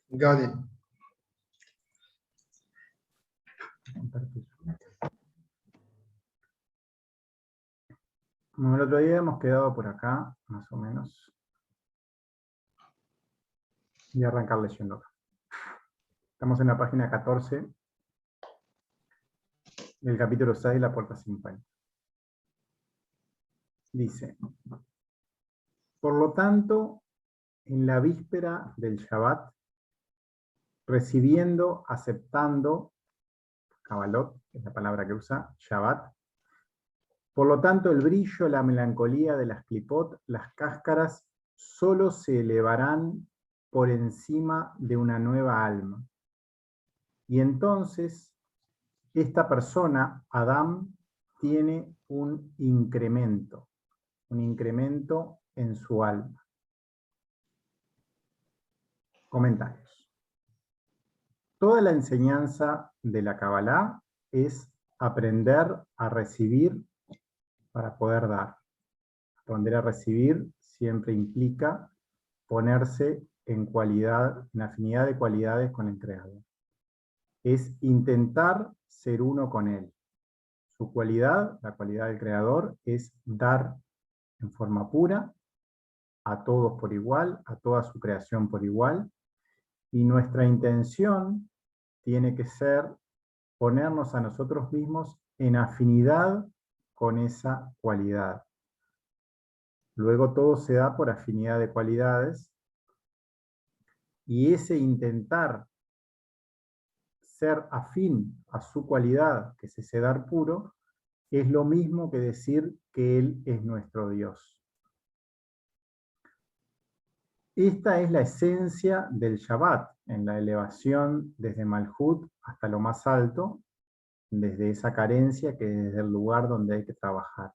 Got it. Como el otro día hemos quedado por acá, más o menos. Voy a arrancar leyendo acá. Estamos en la página 14 del capítulo 6, La puerta sin paño. Dice: por lo tanto, en la víspera del Shabbat, recibiendo, aceptando, Kabbalot, es la palabra que usa, Shabbat, por lo tanto el brillo, la melancolía de las clipot, las cáscaras, solo se elevarán por encima de una nueva alma. Y entonces, esta persona, Adam, tiene un incremento en su alma. Comentarios. Toda la enseñanza de la Kabbalah es aprender a recibir para poder dar. Aprender a recibir siempre implica ponerse en afinidad de cualidades con el Creador. Es intentar ser uno con Él. Su cualidad, la cualidad del Creador, es dar en forma pura a todos por igual, a toda su creación por igual, y nuestra intención tiene que ser ponernos a nosotros mismos en afinidad con esa cualidad. Luego todo se da por afinidad de cualidades, y ese intentar ser afín a su cualidad, que es ese dar puro, es lo mismo que decir que Él es nuestro Dios. Esta es la esencia del Shabbat, en la elevación desde Malhut hasta lo más alto, desde esa carencia que es desde el lugar donde hay que trabajar.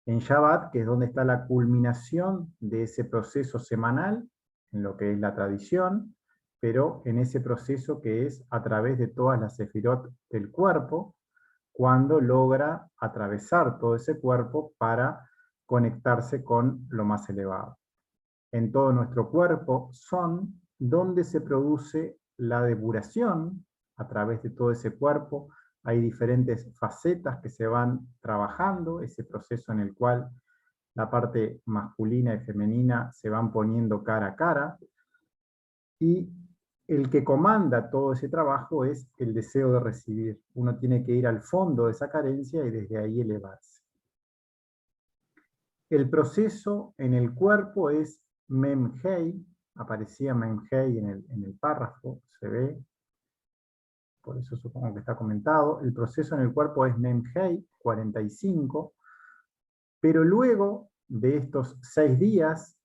En Shabbat, que es donde está la culminación de ese proceso semanal, en lo que es la tradición, pero en ese proceso que es a través de todas las sefirot del cuerpo, cuando logra atravesar todo ese cuerpo para conectarse con lo más elevado. En todo nuestro cuerpo son donde se produce la depuración a través de todo ese cuerpo. Hay diferentes facetas que se van trabajando, ese proceso en el cual la parte masculina y femenina se van poniendo cara a cara, y el que comanda todo ese trabajo es el deseo de recibir. Uno tiene que ir al fondo de esa carencia y desde ahí elevarse. El proceso en el cuerpo es Memhei, aparecía Memhei en el párrafo, se ve, por eso supongo que está comentado. El proceso en el cuerpo es Memhei, 45, pero luego de estos 6 días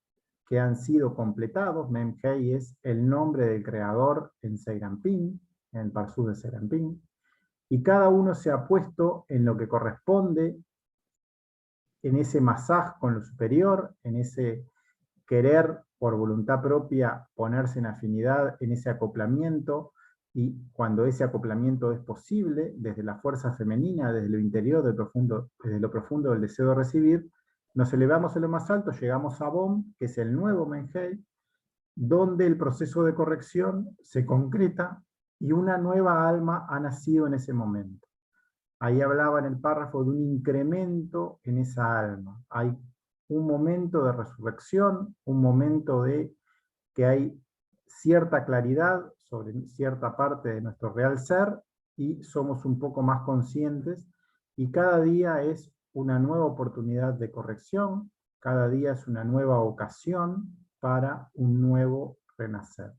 que han sido completados, Memhei es el nombre del creador en Serampín, en el Parsú de Serampín, y cada uno se ha puesto en lo que corresponde, en ese masaj con lo superior, en ese querer por voluntad propia ponerse en afinidad, en ese acoplamiento, y cuando ese acoplamiento es posible, desde la fuerza femenina, desde lo interior, desde lo profundo del deseo de recibir, nos elevamos a lo más alto, llegamos a Bom, que es el nuevo Menhei, donde el proceso de corrección se concreta y una nueva alma ha nacido en ese momento. Ahí hablaba en el párrafo de un incremento en esa alma. Hay un momento de resurrección, un momento de que hay cierta claridad sobre cierta parte de nuestro real ser y somos un poco más conscientes, y cada día es una nueva oportunidad de corrección, cada día es una nueva ocasión para un nuevo renacer.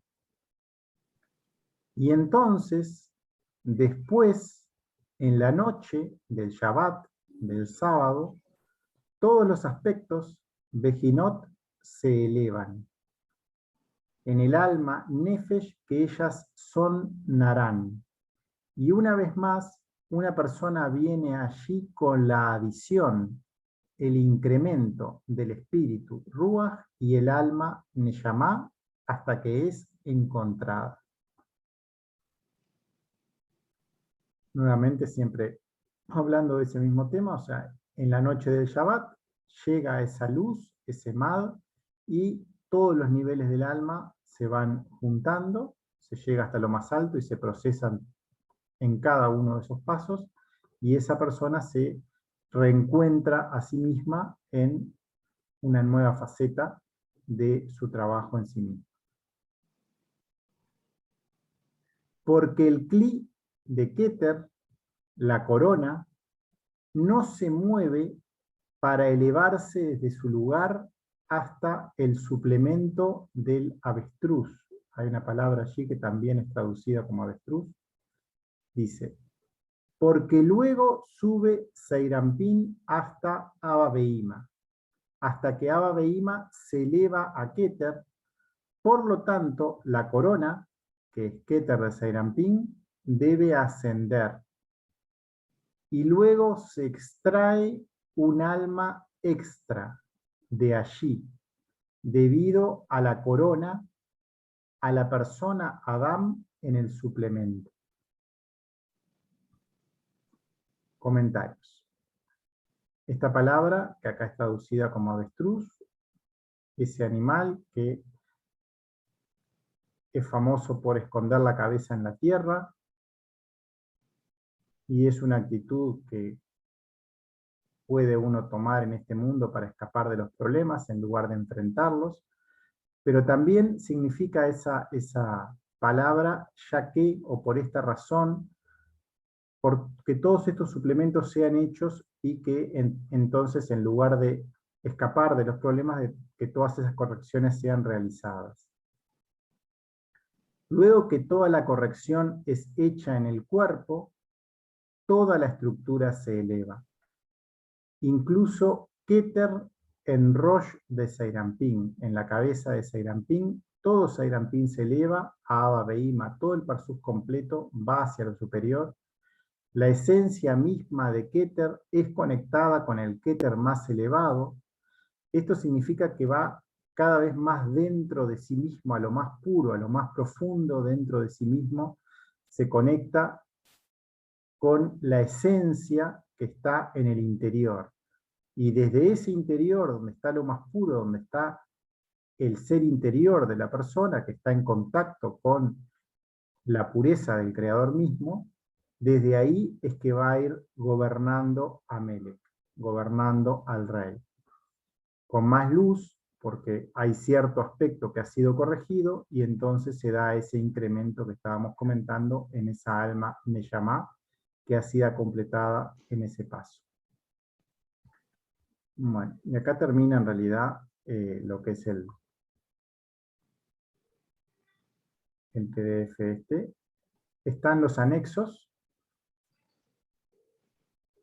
Y entonces, después, en la noche del Shabbat, del sábado, todos los aspectos Bejinot se elevan. En el alma, Nefesh, que ellas son Narán. Y una vez más, una persona viene allí con la adición, el incremento del espíritu, Ruach, y el alma, Neshama, hasta que es encontrada. Nuevamente, siempre hablando de ese mismo tema, o sea, en la noche del Shabbat llega esa luz, ese Mad, y todos los niveles del alma se van juntando, se llega hasta lo más alto y se procesan en cada uno de esos pasos, y esa persona se reencuentra a sí misma en una nueva faceta de su trabajo en sí mismo. Porque el cli de Keter, la corona, no se mueve para elevarse desde su lugar hasta el suplemento del avestruz. Hay una palabra allí que también es traducida como avestruz. Dice, porque luego sube Seirampín hasta Abba Behima, hasta que Abba Behima se eleva a Keter. Por lo tanto, la corona, que es Keter de Seirampín, debe ascender. Y luego se extrae un alma extra de allí, debido a la corona, a la persona Adam en el suplemento. Comentarios. Esta palabra, que acá es traducida como avestruz, ese animal que es famoso por esconder la cabeza en la tierra, y es una actitud que puede uno tomar en este mundo para escapar de los problemas en lugar de enfrentarlos, pero también significa esa palabra, ya que, o por esta razón, porque todos estos suplementos sean hechos y que entonces en lugar de escapar de los problemas, de que todas esas correcciones sean realizadas. Luego que toda la corrección es hecha en el cuerpo, toda la estructura se eleva. Incluso Keter en Rosh de Seirampín, en la cabeza de Seirampín, todo Seirampín se eleva a Abba Behima, todo el Parsuf completo va hacia lo superior. La esencia misma de Keter es conectada con el Keter más elevado. Esto significa que va cada vez más dentro de sí mismo, a lo más puro, a lo más profundo dentro de sí mismo, se conecta con la esencia que está en el interior. Y desde ese interior, donde está lo más puro, donde está el ser interior de la persona, que está en contacto con la pureza del Creador mismo, desde ahí es que va a ir gobernando a Melech, gobernando al rey. Con más luz, porque hay cierto aspecto que ha sido corregido, y entonces se da ese incremento que estábamos comentando en esa alma Neyamá, que ha sido completada en ese paso. Bueno, y acá termina en realidad lo que es el PDF este. Están los anexos.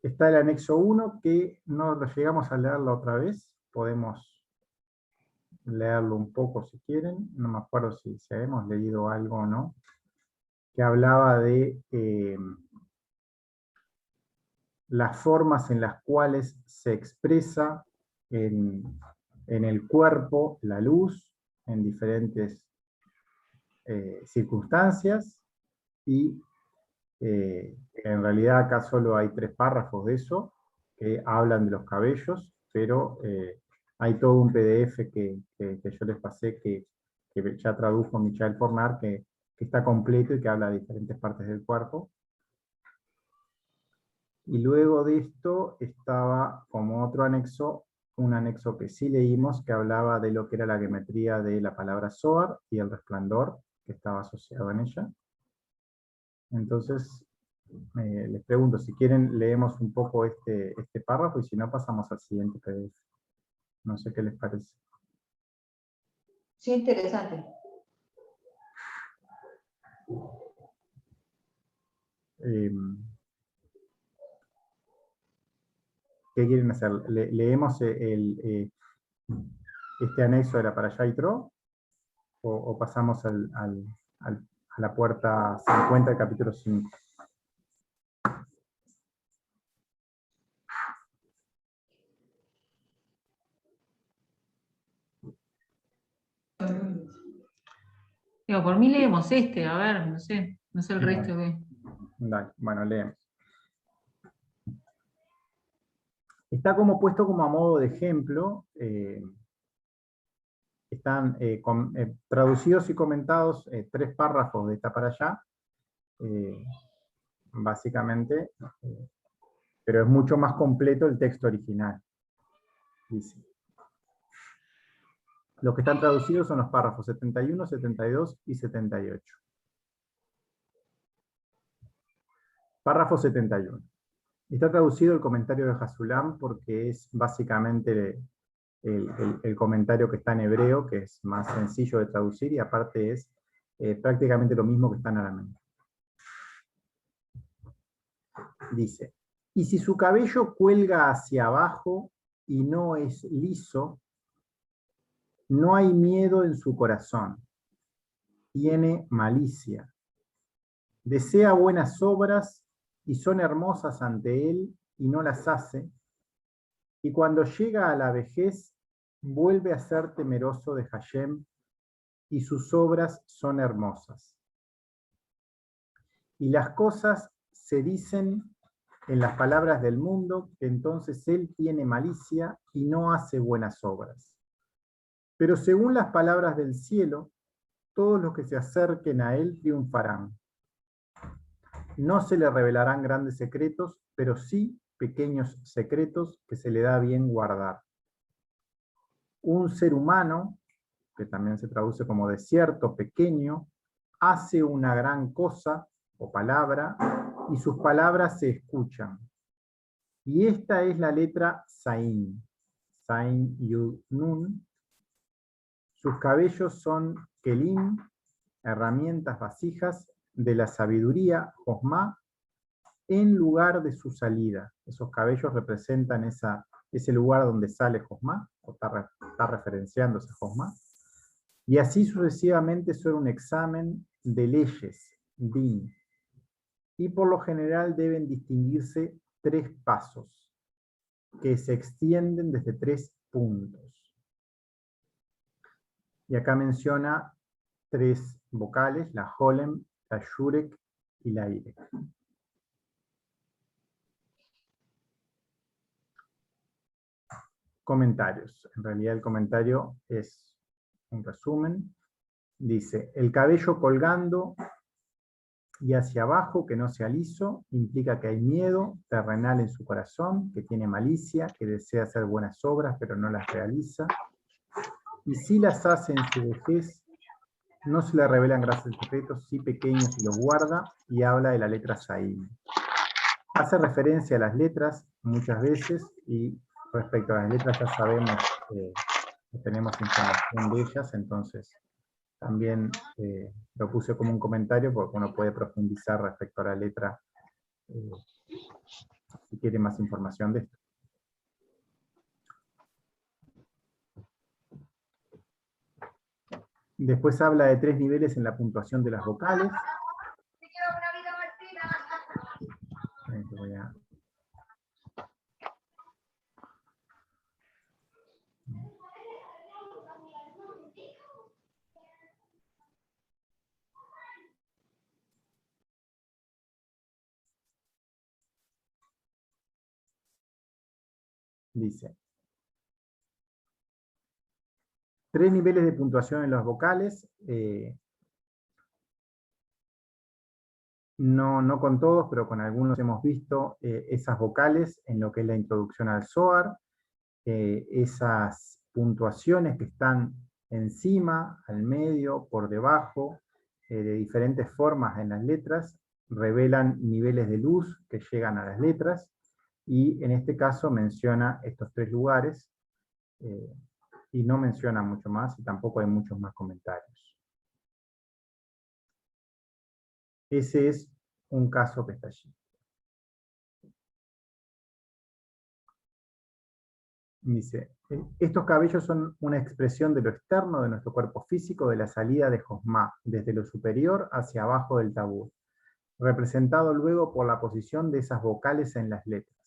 Está el anexo 1, que no lo llegamos a leerlo otra vez. Podemos leerlo un poco si quieren. No me acuerdo si hemos leído algo o no. Que hablaba de las formas en las cuales se expresa en el cuerpo la luz en diferentes circunstancias, y en realidad acá solo hay 3 párrafos de eso, que hablan de los cabellos, pero hay todo un PDF que yo les pasé, que ya tradujo Michael Fornar, que está completo y que habla de diferentes partes del cuerpo. Y luego de esto estaba como otro anexo, un anexo que sí leímos, que hablaba de lo que era la geometría de la palabra Zohar y el resplandor que estaba asociado en ella. Entonces, les pregunto, si quieren leemos un poco este párrafo, y si no pasamos al siguiente PDF. No sé qué les parece. Sí, interesante. ¿Qué quieren hacer? ¿Leemos este anexo de la Parashá Yitro? ¿O pasamos a la puerta 50 del capítulo 5? Digo, por mí leemos este, a ver, no sé el resto de... Dale, bueno, leemos. Está como puesto como a modo de ejemplo, este están traducidos y comentados 3 párrafos de esta para allá, básicamente, pero es mucho más completo el texto original. Dice: los que están traducidos son los párrafos 71, 72 y 78. Párrafo 71. Está traducido el comentario de Hasulam porque es básicamente el comentario que está en hebreo, que es más sencillo de traducir, y aparte es prácticamente lo mismo que está en arameo. Dice: y si su cabello cuelga hacia abajo y no es liso, no hay miedo en su corazón, tiene malicia. Desea buenas obras y son hermosas ante él y no las hace, y cuando llega a la vejez vuelve a ser temeroso de Hashem y sus obras son hermosas. Y las cosas se dicen en las palabras del mundo, que entonces él tiene malicia y no hace buenas obras. Pero según las palabras del cielo, todos los que se acerquen a él triunfarán. No se le revelarán grandes secretos, pero sí pequeños secretos que se le da bien guardar. Un ser humano, que también se traduce como desierto, pequeño, hace una gran cosa o palabra, y sus palabras se escuchan. Y esta es la letra Zain, Zain Yud Nun. Sus cabellos son kelim, herramientas, vasijas de la sabiduría, Josmá, en lugar de su salida. Esos cabellos representan ese lugar donde sale Josmá, o está referenciando ese Josmá. Y así sucesivamente son un examen de leyes, din. Y por lo general deben distinguirse 3 pasos, que se extienden desde 3 puntos. Y acá menciona 3 vocales, la Holem, la Shurek y la Irek. Comentarios. En realidad el comentario es un resumen. Dice: el cabello colgando y hacia abajo, que no sea liso, implica que hay miedo terrenal en su corazón, que tiene malicia, que desea hacer buenas obras pero no las realiza. Y si las hace en su vejez, no se le revelan grandes secretos, sí pequeños, y los guarda, y habla de la letra Zain. Hace referencia a las letras muchas veces, y respecto a las letras ya sabemos que tenemos información de ellas, entonces también lo puse como un comentario porque uno puede profundizar respecto a la letra si quiere más información de esto. Después habla de 3 niveles en la puntuación de las vocales. Voy a... Dice: 3 niveles de puntuación en las vocales. No con todos, pero con algunos hemos visto esas vocales en lo que es la introducción al Zohar, esas puntuaciones que están encima, al medio, por debajo, de diferentes formas en las letras, revelan niveles de luz que llegan a las letras, y en este caso menciona estos 3 lugares, y no menciona mucho más, y tampoco hay muchos más comentarios. Ese es un caso que está allí. Dice: estos cabellos son una expresión de lo externo de nuestro cuerpo físico, de la salida de Josmá, desde lo superior hacia abajo del tabú, representado luego por la posición de esas vocales en las letras.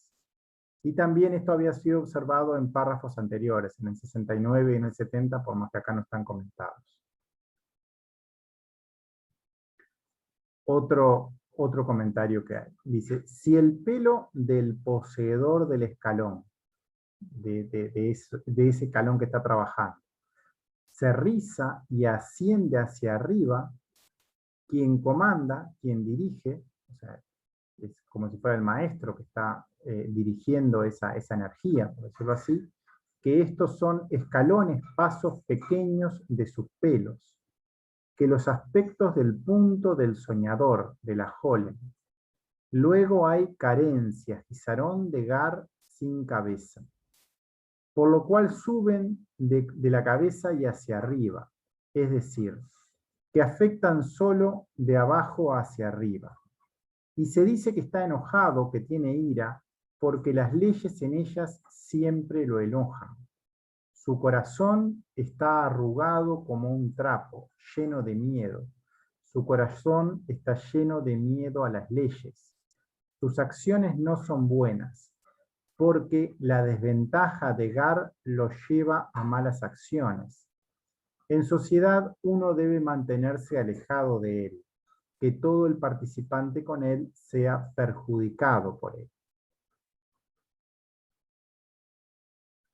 Y también esto había sido observado en párrafos anteriores, en el 69 y en el 70, por más que acá no están comentados. Otro comentario que hay. Dice: si el pelo del poseedor del escalón, de ese escalón que está trabajando, se riza y asciende hacia arriba quien comanda, quien dirige, o sea, es como si fuera el maestro que está dirigiendo esa energía, por decirlo así, que estos son escalones, pasos pequeños de sus pelos, que los aspectos del punto del soñador, de la Holem. Luego hay carencias, Gizarón de Gar sin cabeza, por lo cual suben de la cabeza y hacia arriba, es decir, que afectan solo de abajo hacia arriba. Y se dice que está enojado, que tiene ira, porque las leyes en ellas siempre lo enojan. Su corazón está arrugado como un trapo, lleno de miedo. Su corazón está lleno de miedo a las leyes. Sus acciones no son buenas, porque la desventaja de Gar lo lleva a malas acciones. En sociedad uno debe mantenerse alejado de él, que todo el participante con él sea perjudicado por él.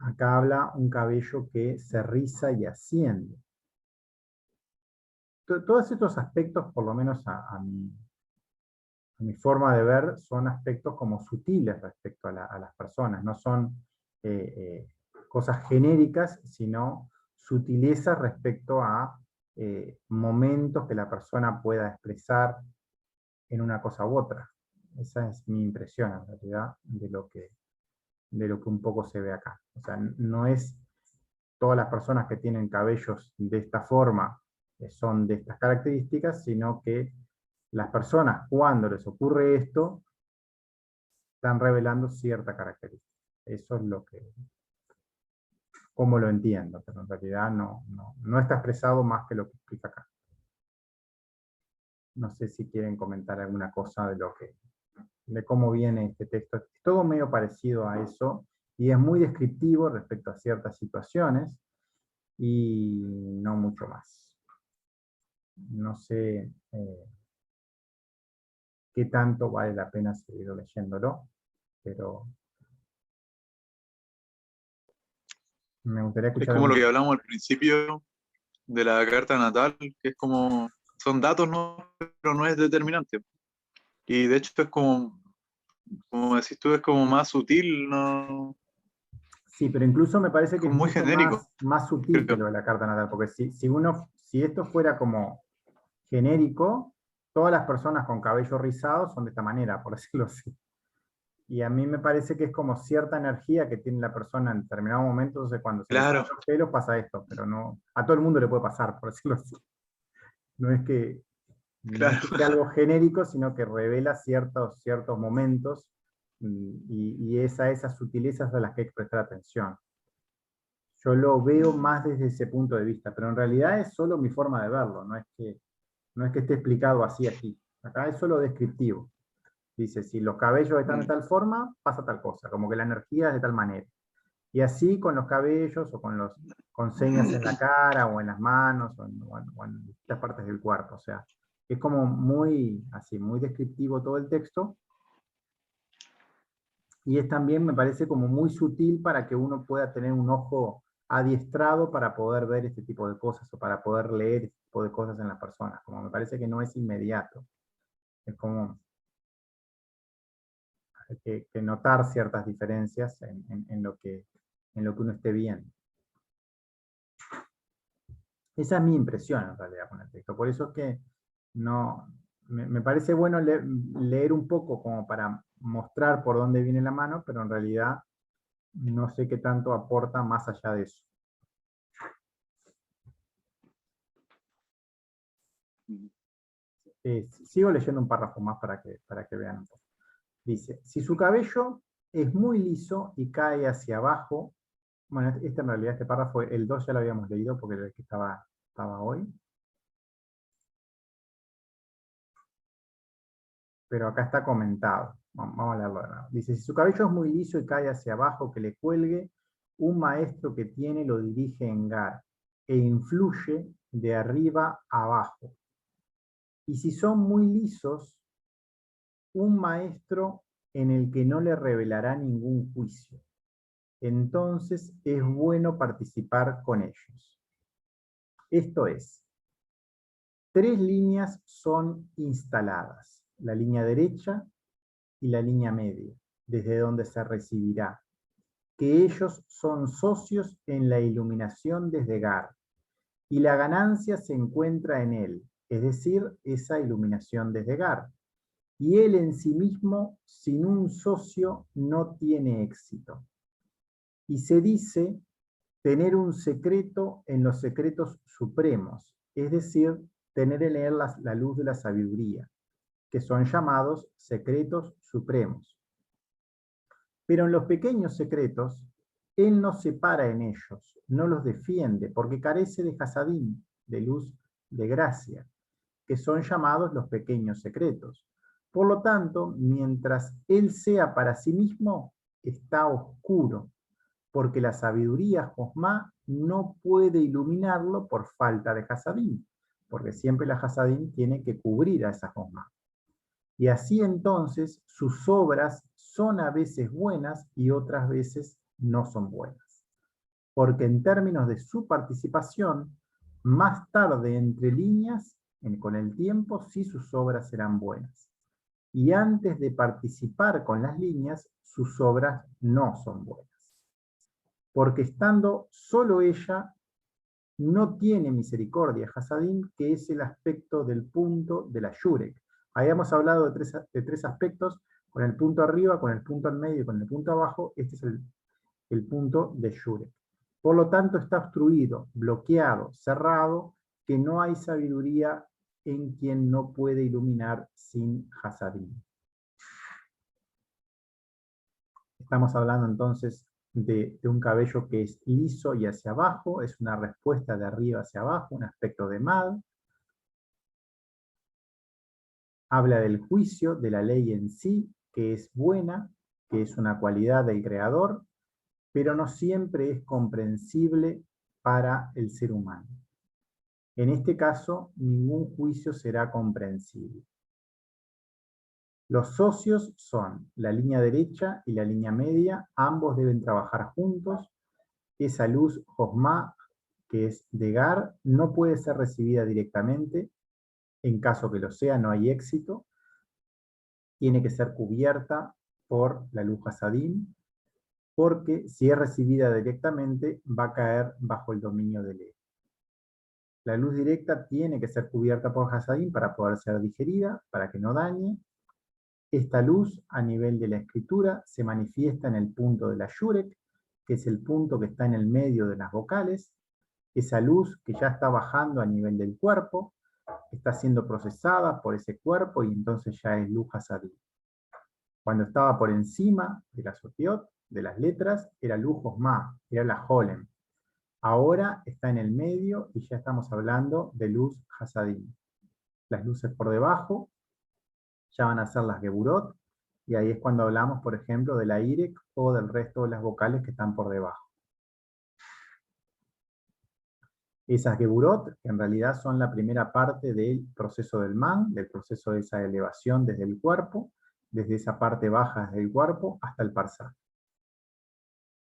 Acá habla un cabello que se riza y asciende. Todos estos aspectos, por lo menos a mi forma de ver, son aspectos como sutiles respecto a las personas. No son cosas genéricas, sino sutilezas respecto a momentos que la persona pueda expresar en una cosa u otra. Esa es mi impresión, en realidad, de lo que un poco se ve acá. O sea, no es todas las personas que tienen cabellos de esta forma son de estas características, sino que las personas, cuando les ocurre esto, están revelando cierta característica. Eso es lo que, como lo entiendo, pero en realidad no está expresado más que lo que explica acá. No sé si quieren comentar alguna cosa de cómo viene este texto. Es todo medio parecido a eso, y es muy descriptivo respecto a ciertas situaciones, y no mucho más. No sé qué tanto vale la pena seguir leyéndolo, pero me gustaría Es escuchar como lo algún... que hablamos al principio de la carta natal, que es como, son datos, ¿no? Pero no es determinante. Y de hecho es como decís tú, es como más sutil, ¿no? Sí, pero incluso me parece que es Como muy mucho genérico, más sutil que creo. lo de la carta natal, porque si esto fuera como genérico, todas las personas con cabello rizado son de esta manera, por decirlo así. Y a mí me parece que es como cierta energía que tiene la persona en determinado momento, entonces cuando se le Claro, caen los pelos pasa esto, pero no, a todo el mundo le puede pasar, por decirlo así. No es que, no es claro. que sea algo genérico, sino que revela ciertos momentos, y esas sutilezas a las que hay que prestar atención. Yo lo veo más desde ese punto de vista, pero en realidad es solo mi forma de verlo, no es que esté explicado así aquí. Acá es solo descriptivo. Dice, si los cabellos están de tal forma, pasa tal cosa, como que la energía es de tal manera. Y así con los cabellos, o con señas en la cara, o en las manos, o en distintas partes del cuerpo. O sea, es como muy, así, muy descriptivo todo el texto, y es también, me parece, como muy sutil para que uno pueda tener un ojo adiestrado para poder ver este tipo de cosas, o para poder leer este tipo de cosas en las personas. Como me parece que no es inmediato. Es como hay que notar ciertas diferencias en lo que uno esté viendo. Esa es mi impresión, en realidad, con el texto. Por eso es que me parece bueno leer un poco como para mostrar por dónde viene la mano, pero en realidad no sé qué tanto aporta más allá de eso. Sigo leyendo un párrafo más para que vean un poco. Dice, si su cabello es muy liso y cae hacia abajo, bueno, este en realidad, este párrafo, el 2 ya lo habíamos leído porque era el que estaba hoy, pero acá está comentado. Vamos a leerlo de nuevo. Dice, si su cabello es muy liso y cae hacia abajo, que le cuelgue, un maestro que tiene lo dirige en Gar, e influye de arriba a abajo. Y si son muy lisos, un maestro en el que no le revelará ningún juicio. Entonces es bueno participar con ellos. Esto es, 3 líneas son instaladas, la línea derecha y la línea media, desde donde se recibirá, que ellos son socios en la iluminación desde GAR, y la ganancia se encuentra en él, es decir, esa iluminación desde GAR. Y él en sí mismo, sin un socio, no tiene éxito. Y se dice tener un secreto en los secretos supremos, es decir, tener en él la luz de la sabiduría, que son llamados secretos supremos. Pero en los pequeños secretos, él no se para en ellos, no los defiende, porque carece de hasadín, de luz, de gracia, que son llamados los pequeños secretos. Por lo tanto, mientras él sea para sí mismo, está oscuro, porque la sabiduría Josmá no puede iluminarlo por falta de hasadín, porque siempre la hasadín tiene que cubrir a esa Josmá. Y así entonces sus obras son a veces buenas y otras veces no son buenas. Porque en términos de su participación, más tarde entre líneas, con el tiempo, sí sus obras serán buenas. Y antes de participar con las líneas, sus obras no son buenas. Porque estando solo ella, no tiene misericordia, Hasadín, que es el aspecto del punto de la Yurek. Habíamos hablado de tres aspectos, con el punto arriba, con el punto al medio y con el punto abajo. Este es el punto de Yurek. Por lo tanto, está obstruido, bloqueado, cerrado, que no hay sabiduría en quien no puede iluminar sin Hasadín. Estamos hablando entonces de un cabello que es liso y hacia abajo, es una respuesta de arriba hacia abajo, un aspecto de Mad. Habla del juicio, de la ley en sí, que es buena, que es una cualidad del Creador, pero no siempre es comprensible para el ser humano. En este caso, ningún juicio será comprensible. Los socios son la línea derecha y la línea media, ambos deben trabajar juntos. Esa luz Josmá, que es de Gar, no puede ser recibida directamente. En caso que lo sea, no hay éxito. Tiene que ser cubierta por la luz Hasadín, porque si es recibida directamente, va a caer bajo el dominio del ego. La luz directa tiene que ser cubierta por Hasadín para poder ser digerida, para que no dañe. Esta luz, a nivel de la escritura, se manifiesta en el punto de la Yurek, que es el punto que está en el medio de las vocales. Esa luz que ya está bajando a nivel del cuerpo, está siendo procesada por ese cuerpo y entonces ya es luz Hasadí. Cuando estaba por encima de las otiot, de las letras, era luz Josmá, era la Holem. Ahora está en el medio y ya estamos hablando de luz Hasadí. Las luces por debajo ya van a ser las Geburot, y ahí es cuando hablamos, por ejemplo, de la Irek o del resto de las vocales que están por debajo. Esas Geburot, que en realidad son la primera parte del proceso del Man, del proceso de esa elevación desde el cuerpo, desde esa parte baja del cuerpo hasta el Parsá.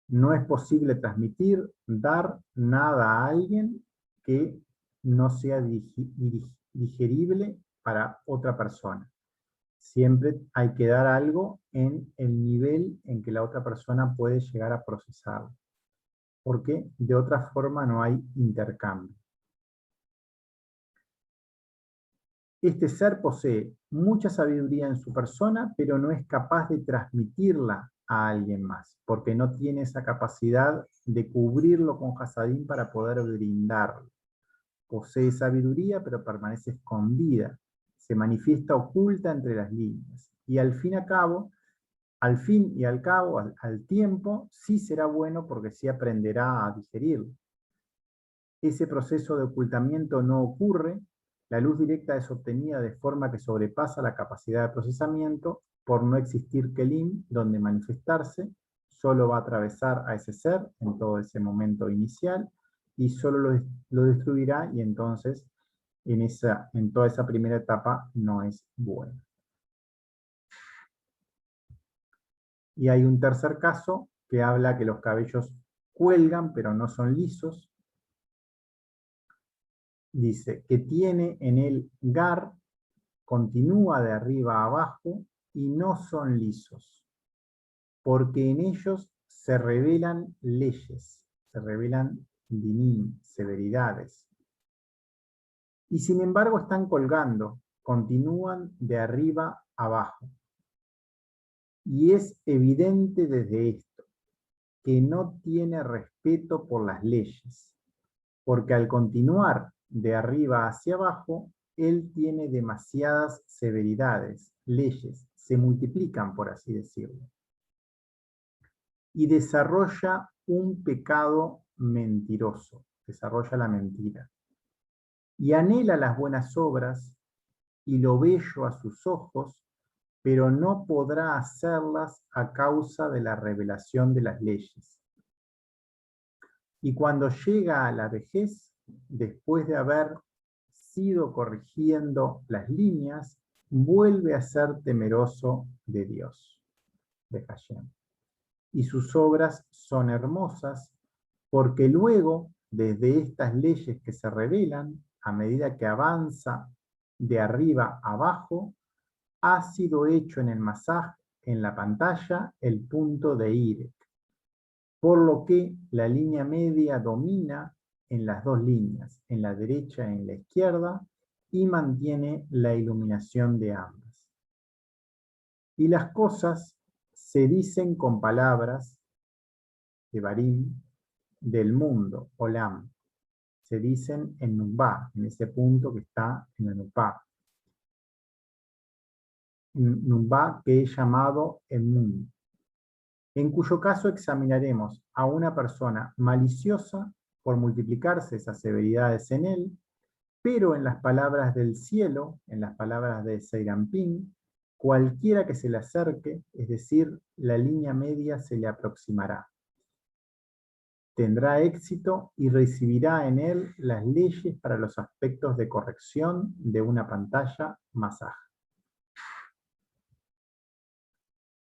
No es posible transmitir, dar nada a alguien que no sea digerible para otra persona. Siempre hay que dar algo en el nivel en que la otra persona puede llegar a procesarlo, porque de otra forma no hay intercambio. Este ser posee mucha sabiduría en su persona, pero no es capaz de transmitirla a alguien más, porque no tiene esa capacidad de cubrirlo con Hasadín para poder brindarlo. Posee sabiduría, pero permanece escondida, se manifiesta oculta entre las líneas, y al fin y al cabo, al tiempo, sí será bueno porque sí aprenderá a digerirlo. Ese proceso de ocultamiento no ocurre, la luz directa es obtenida de forma que sobrepasa la capacidad de procesamiento, por no existir Kelim donde manifestarse, solo va a atravesar a ese ser en todo ese momento inicial, y solo lo destruirá, y entonces en toda esa primera etapa no es bueno. Y hay un tercer caso que habla que los cabellos cuelgan pero no son lisos. dice que tiene en él gar, continúa de arriba a abajo y no son lisos, porque en ellos se revelan leyes, se revelan dinim, severidades. Y sin embargo están colgando, continúan de arriba a abajo. Y es evidente desde esto que no tiene respeto por las leyes, porque al continuar de arriba hacia abajo, él tiene demasiadas severidades, leyes, se multiplican, por así decirlo. Y desarrolla un pecado mentiroso, desarrolla la mentira. Y anhela las buenas obras y lo bello a sus ojos, pero no podrá hacerlas a causa de la revelación de las leyes. Y cuando llega a la vejez, después de haber sido corrigiendo las líneas, vuelve a ser temeroso de Dios, de Hashem. Y sus obras son hermosas, porque luego, desde estas leyes que se revelan, a medida que avanza de arriba a abajo, ha sido hecho en el masaj, en la pantalla, el punto de Irek, por lo que la línea media domina en las dos líneas, en la derecha y en la izquierda, y mantiene la iluminación de ambas. Y las cosas se dicen con palabras de Barim, del mundo, Olam. Se dicen en Nubá, en ese punto que está en la Nubá. Nubá, que es llamado Emun, en cuyo caso examinaremos a una persona maliciosa por multiplicarse esas severidades en él, pero en las palabras del cielo, en las palabras de Seirampín, cualquiera que se le acerque, es decir, la línea media se le aproximará. Tendrá éxito y recibirá en él las leyes para los aspectos de corrección de una pantalla masaj.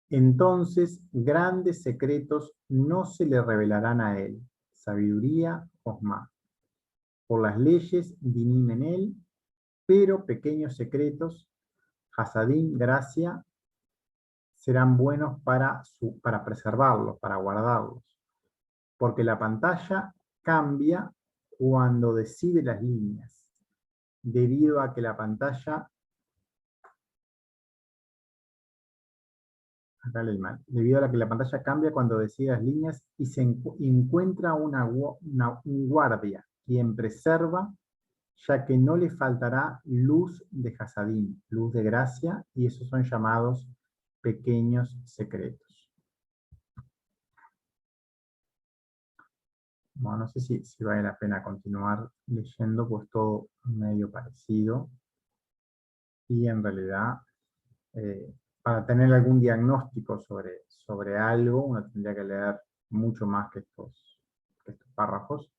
Entonces grandes secretos no se le revelarán a él, sabiduría, Josma, por las leyes dinim en él, pero pequeños secretos, hasadim, gracia, serán buenos para preservarlos, para guardarlos, porque la pantalla cambia cuando decide las líneas, debido a que la pantalla debido a que la pantalla cambia cuando decide las líneas y se encuentra un guardia, quien preserva, ya que no le faltará luz de Hasadim, luz de gracia, y esos son llamados pequeños secretos. Bueno, no sé si vale la pena continuar leyendo, pues todo medio parecido. Y en realidad, para tener algún diagnóstico sobre algo, uno tendría que leer mucho más que estos párrafos,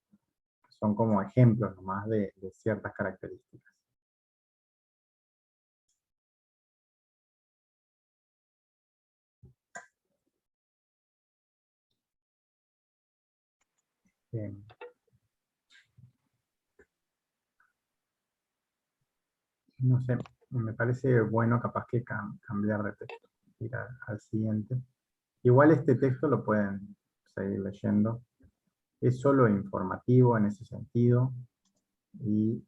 que son como ejemplos nomás de ciertas características. Bien. No sé, me parece bueno capaz que cambiar de texto, ir al siguiente. Igual este texto lo pueden seguir leyendo. Es solo informativo en ese sentido y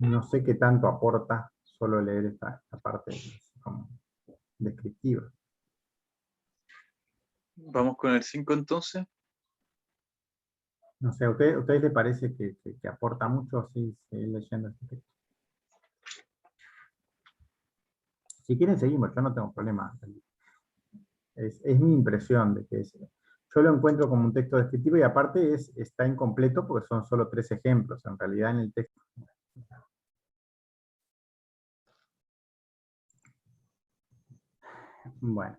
no sé qué tanto aporta solo leer esta parte como descriptiva. Vamos con el 5 entonces. No sé, ¿a ustedes les parece que aporta mucho así seguir leyendo este texto? Si quieren seguimos, yo no tengo problema. Es mi impresión de que yo lo encuentro como un texto descriptivo y aparte está incompleto porque son solo 3 ejemplos, en realidad en el texto. Bueno,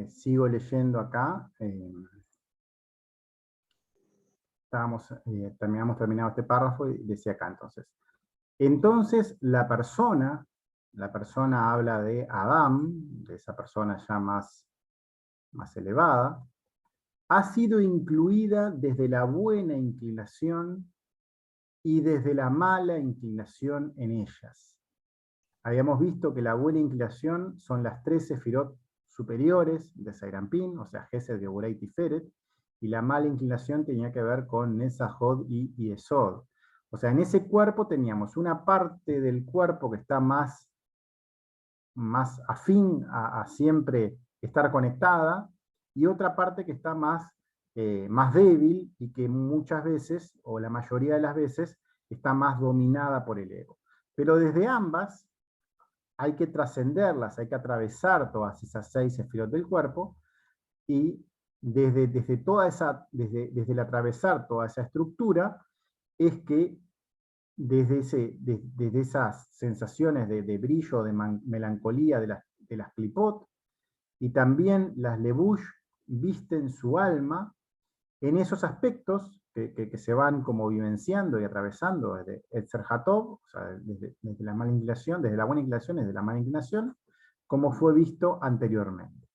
sigo leyendo acá. Terminado este párrafo y decía acá entonces. Entonces la persona habla de Adán, de esa persona ya más elevada, ha sido incluida desde la buena inclinación y desde la mala inclinación en ellas. Habíamos visto que la buena inclinación son las 3 sefirot superiores de Zairampín, o sea, Gesed, Geburah y Tiferet, y la mala inclinación tenía que ver con Nesajod y Esod. O sea, en ese cuerpo teníamos una parte del cuerpo que está más afín a siempre estar conectada, y otra parte que está más débil y que muchas veces, o la mayoría de las veces, está más dominada por el ego. Pero desde ambas hay que trascenderlas, hay que atravesar todas esas 6 sefirot del cuerpo, y desde el atravesar toda esa estructura, es que desde esas sensaciones de brillo, de melancolía de las klipot, y también las levush visten su alma en esos aspectos que se van como vivenciando y atravesando desde Etzer Hatov, o sea, desde la mala inclinación, desde la buena inclinación, desde la mala inclinación, como fue visto anteriormente.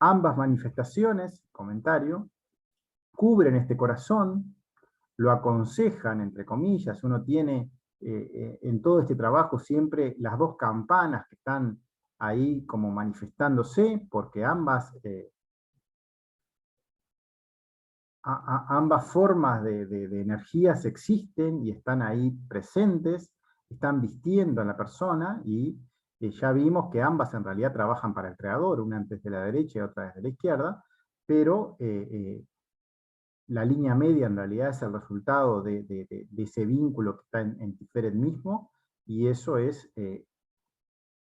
Ambas manifestaciones, comentario, cubren este corazón, lo aconsejan, entre comillas. Uno tiene en todo este trabajo siempre las 2 campanas que están ahí como manifestándose, porque ambas formas de energías existen y están ahí presentes, están vistiendo a la persona, y ya vimos que ambas en realidad trabajan para el creador, una desde la derecha y otra desde la izquierda, pero la línea media en realidad es el resultado de ese vínculo que está en Tiferet mismo, y eso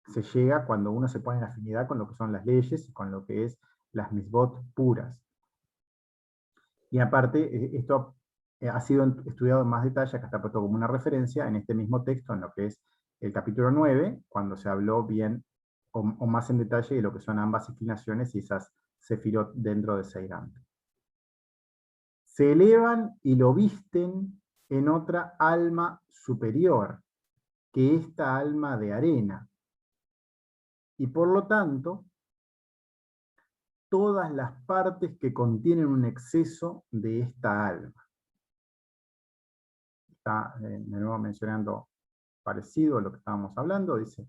se llega cuando uno se pone en afinidad con lo que son las leyes y con lo que es las misbot puras. Y aparte, esto ha sido estudiado en más detalle, acá está puesto como una referencia en este mismo texto, en lo que es el capítulo 9, cuando se habló bien o más en detalle de lo que son ambas inclinaciones y esas sefirot dentro de Seirán. Se elevan y lo visten en otra alma superior, que esta alma de arena. Y por lo tanto, todas las partes que contienen un exceso de esta alma. Está de nuevo mencionando parecido a lo que estábamos hablando, dice,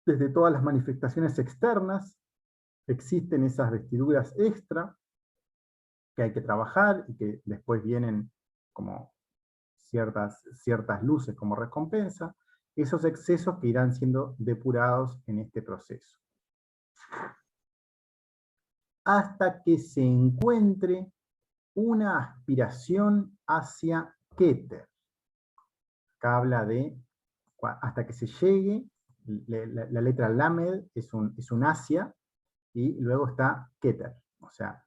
desde todas las manifestaciones externas existen esas vestiduras extra que hay que trabajar y que después vienen como ciertas luces como recompensa, esos excesos que irán siendo depurados en este proceso. Hasta que se encuentre una aspiración hacia Keter. Acá habla de, hasta que se llegue, la letra Lamed es un Asia, y luego está Keter. O sea,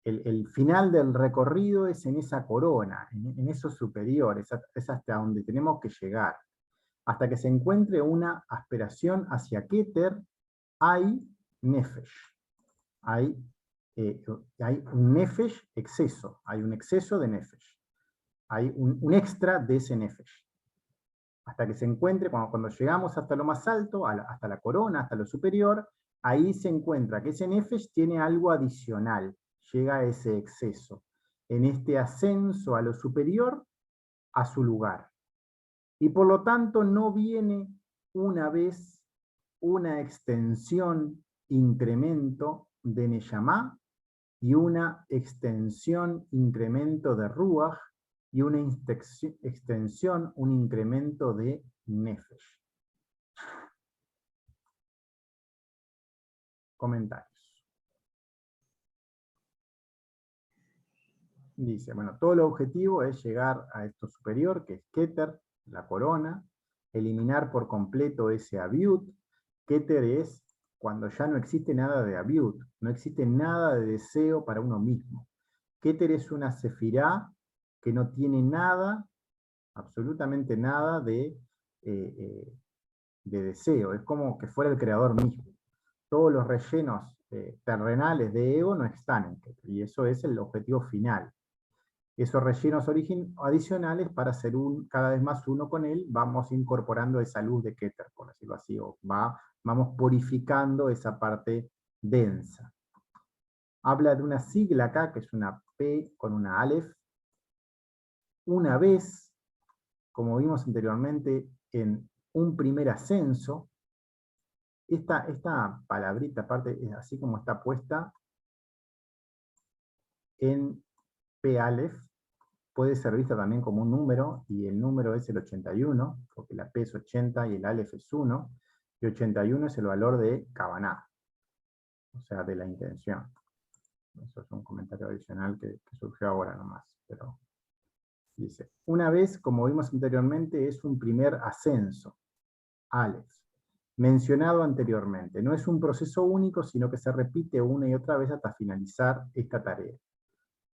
el final del recorrido es en esa corona, en eso superior, es hasta donde tenemos que llegar. Hasta que se encuentre una aspiración hacia Keter, hay Nefesh. Hay un Nefesh exceso, hay un exceso de Nefesh. Hay un extra de ese Nefesh. Hasta que se encuentre, cuando llegamos hasta lo más alto, hasta la corona, hasta lo superior, ahí se encuentra que ese Nefesh tiene algo adicional, llega a ese exceso, en este ascenso a lo superior, a su lugar. Y por lo tanto no viene una vez una extensión, incremento de Neyamá, y una extensión, incremento de Ruach, y una extensión, un incremento de Nefesh. Comentarios. Dice, bueno, todo el objetivo es llegar a esto superior, que es Keter, la corona, eliminar por completo ese Abiut. Keter es cuando ya no existe nada de Abiut, no existe nada de deseo para uno mismo. Keter es una sefirá que no tiene nada, absolutamente nada de deseo, es como que fuera el creador mismo. Todos los rellenos terrenales de ego no están en Keter, y eso es el objetivo final. Esos rellenos adicionales, para ser cada vez más uno con él, vamos incorporando esa luz de Keter, por decirlo así, o vamos purificando esa parte densa. Habla de una sigla acá, que es una P con una Aleph, una vez, como vimos anteriormente, en un primer ascenso. Esta palabrita, aparte, así como está puesta en P Aleph, puede ser vista también como un número, y el número es el 81, porque la P es 80 y el Aleph es 1, y 81 es el valor de Kavaná, o sea, de la intención. Eso es un comentario adicional que surgió ahora nomás, pero dice, una vez, como vimos anteriormente, es un primer ascenso, Aleph, mencionado anteriormente. No es un proceso único, sino que se repite una y otra vez hasta finalizar esta tarea.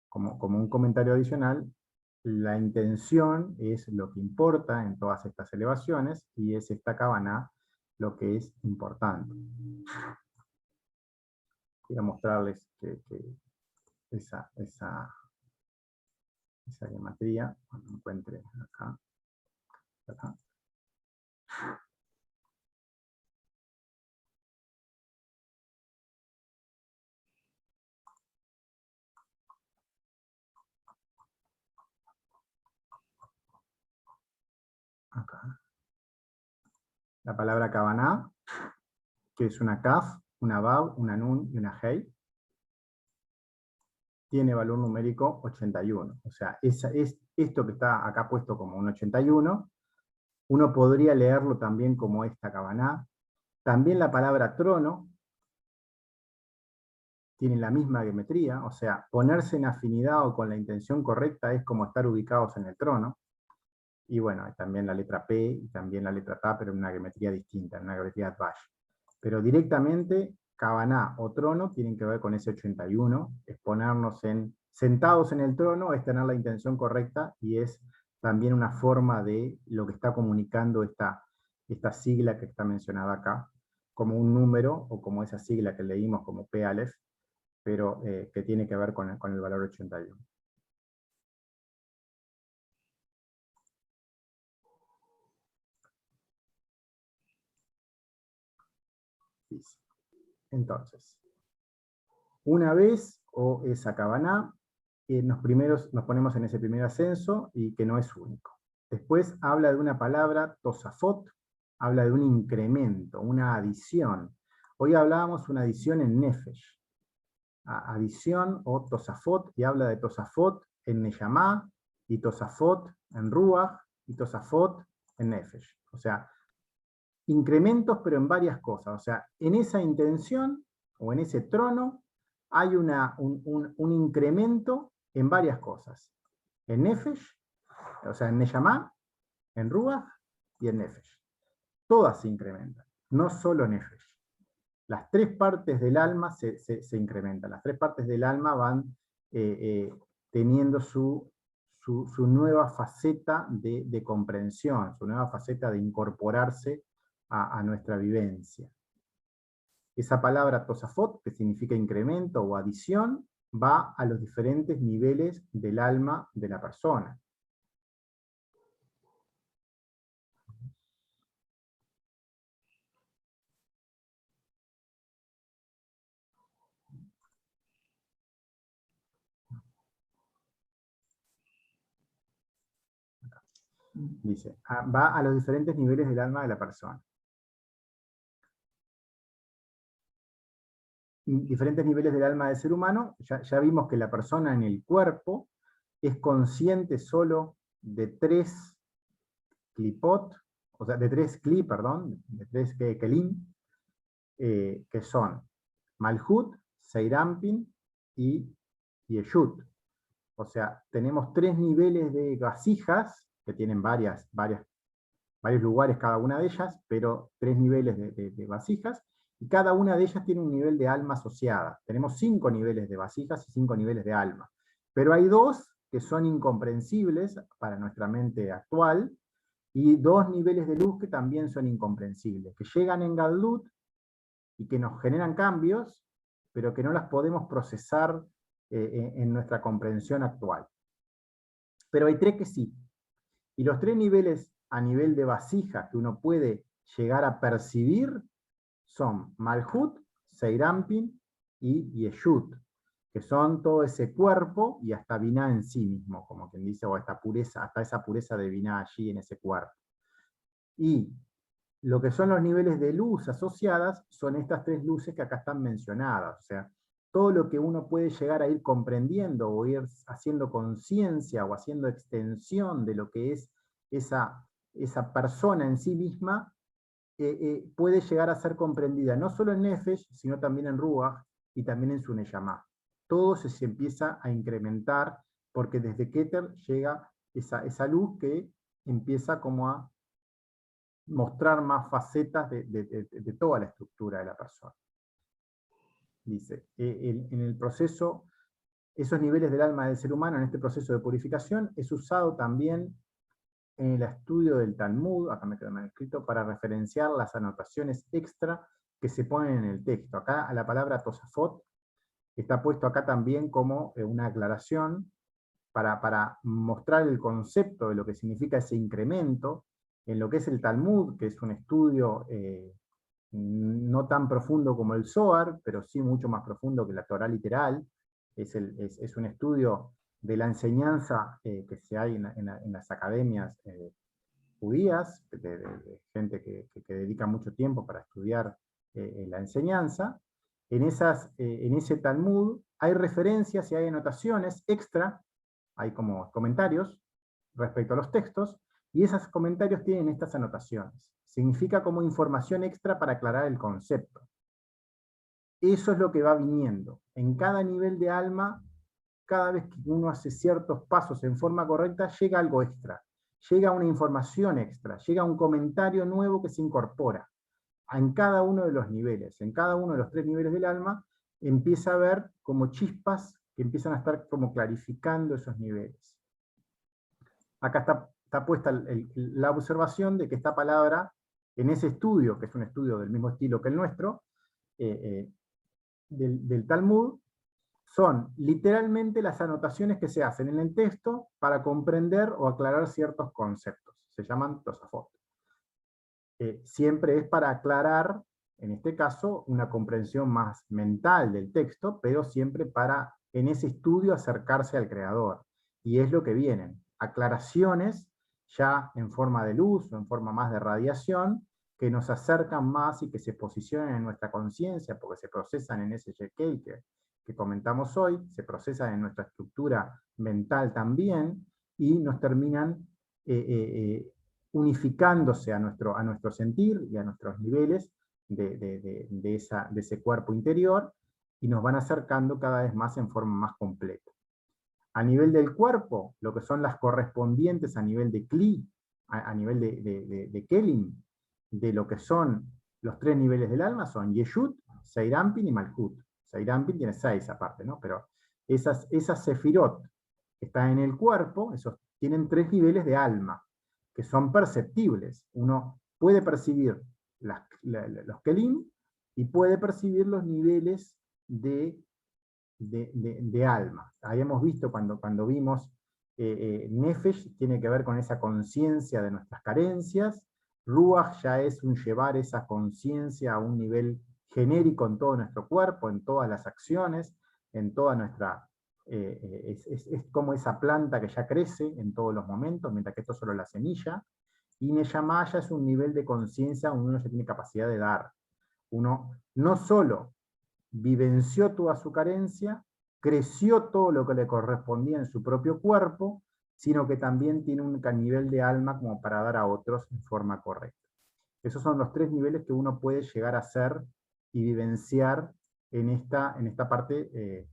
Como un comentario adicional, la intención es lo que importa en todas estas elevaciones, y es esta Kavaná lo que es importante. Quiero mostrarles que esa geometría, cuando encuentre acá. Acá. La palabra Kavaná, que es una Kaf, una Bab, una Nun y una Hei, tiene valor numérico 81. O sea, es esto que está acá puesto como un 81, uno podría leerlo también como esta Kavaná. También la palabra trono tiene la misma geometría, o sea, ponerse en afinidad o con la intención correcta es como estar ubicados en el trono. Y bueno, también la letra P y también la letra Ta, pero en una geometría distinta, en una geometría Atbash. Pero directamente, Kavaná o trono tienen que ver con ese 81, es ponernos sentados en el trono, es tener la intención correcta, y es también una forma de lo que está comunicando esta sigla que está mencionada acá, como un número, o como esa sigla que leímos como P Aleph, pero que tiene que ver con el valor 81. Entonces, una vez, o esa Kavaná, nos ponemos en ese primer ascenso, y que no es único. Después habla de una palabra, Tosafot, habla de un incremento, una adición. Hoy hablábamos una adición en Nefesh. Adición o Tosafot, y habla de Tosafot en Neyamá, y Tosafot en Ruach, y Tosafot en Nefesh. O sea, incrementos, pero en varias cosas. O sea, en esa intención, o en ese trono, hay un incremento en varias cosas. En Nefesh, o sea, en Neyamá, en Ruach y en Nefesh. Todas se incrementan, no solo Nefesh. Las tres partes del alma se incrementan. Las tres partes del alma van teniendo su nueva faceta de comprensión, su nueva faceta de incorporarse a nuestra vivencia. Esa palabra Tosafot, que significa incremento o adición, va a los diferentes niveles del alma de la persona. Dice, va a los diferentes niveles del alma de la persona. Diferentes niveles del alma del ser humano, ya vimos que la persona en el cuerpo es consciente solo de tres clipot, o sea, de tres kli, perdón, de tres kelim, que son Malhut, Seirampin y Yeshut. O sea, tenemos tres niveles de vasijas, que tienen varios lugares cada una de ellas, pero tres niveles de vasijas, y cada una de ellas tiene un nivel de alma asociada. Tenemos 5 niveles de vasijas y 5 niveles de alma. Pero hay 2 que son incomprensibles para nuestra mente actual, y 2 niveles de luz que también son incomprensibles, que llegan en Gadlut y que nos generan cambios, pero que no las podemos procesar en nuestra comprensión actual. Pero hay 3 que sí. Y los 3 niveles a nivel de vasija que uno puede llegar a percibir son Malhut, Seirampin y Yeshut, que son todo ese cuerpo y hasta Binah en sí mismo, como quien dice, o esta pureza, hasta esa pureza de Binah allí en ese cuerpo. Y lo que son los niveles de luz asociadas son estas tres luces que acá están mencionadas, o sea, todo lo que uno puede llegar a ir comprendiendo o ir haciendo conciencia o haciendo extensión de lo que es esa persona en sí misma, puede llegar a ser comprendida no solo en Nefesh, sino también en Ruach y también en su Neyamá. Todo se empieza a incrementar porque desde Keter llega esa luz que empieza como a mostrar más facetas de toda la estructura de la persona. Dice, en el proceso, esos niveles del alma del ser humano en este proceso de purificación es usado también en el estudio del Talmud, acá me queda mal escrito, para referenciar las anotaciones extra que se ponen en el texto. Acá a la palabra Tosafot está puesto acá también como una aclaración para mostrar el concepto de lo que significa ese incremento en lo que es el Talmud, que es un estudio no tan profundo como el Zohar, pero sí mucho más profundo que la Torá literal. Es un estudio de la enseñanza que se hay en las academias judías, de gente que dedica mucho tiempo para estudiar la enseñanza. En ese Talmud hay referencias y hay anotaciones extra, hay como comentarios respecto a los textos, y esos comentarios tienen estas anotaciones. Significa como información extra para aclarar el concepto. Eso es lo que va viniendo. En cada nivel de alma, cada vez que uno hace ciertos pasos en forma correcta, llega algo extra. Llega una información extra, llega un comentario nuevo que se incorpora. En cada uno de los niveles, en cada uno de los tres niveles del alma, empieza a haber como chispas que empiezan a estar como clarificando esos niveles. Acá está puesta la observación de que esta palabra, en ese estudio, que es un estudio del mismo estilo que el nuestro, del Talmud, son literalmente las anotaciones que se hacen en el texto para comprender o aclarar ciertos conceptos. Se llaman Tosafot. Siempre es para aclarar, en este caso, una comprensión más mental del texto, pero siempre para, en ese estudio, acercarse al creador. Y es lo que vienen, aclaraciones ya en forma de luz o en forma más de radiación, que nos acercan más y que se posicionan en nuestra conciencia, porque se procesan en ese Shekel que comentamos hoy, se procesan en nuestra estructura mental también, y nos terminan unificándose a nuestro sentir y a nuestros niveles de ese cuerpo interior, y nos van acercando cada vez más en forma más completa. A nivel del cuerpo, lo que son las correspondientes a nivel de Kli, a nivel de Kelim, de lo que son los tres niveles del alma, son Yeshut, Seirampin y Malkut. Seirampin tiene 6 aparte, ¿no? Pero esas Sefirot que están en el cuerpo, esos tienen 3 niveles de alma, que son perceptibles. Uno puede percibir los Kelim y puede percibir los niveles de alma. Habíamos visto cuando vimos Nefesh, tiene que ver con esa conciencia de nuestras carencias. Ruach ya es un llevar esa conciencia a un nivel genérico en todo nuestro cuerpo, en todas las acciones, en toda nuestra... es como esa planta que ya crece en todos los momentos, mientras que esto es solo la semilla. Y Neyamá ya es un nivel de conciencia donde uno ya tiene capacidad de dar. Uno no solo vivenció toda su carencia, creció todo lo que le correspondía en su propio cuerpo, sino que también tiene un nivel de alma como para dar a otros en forma correcta. Esos son los 3 niveles que uno puede llegar a ser y vivenciar en esta parte,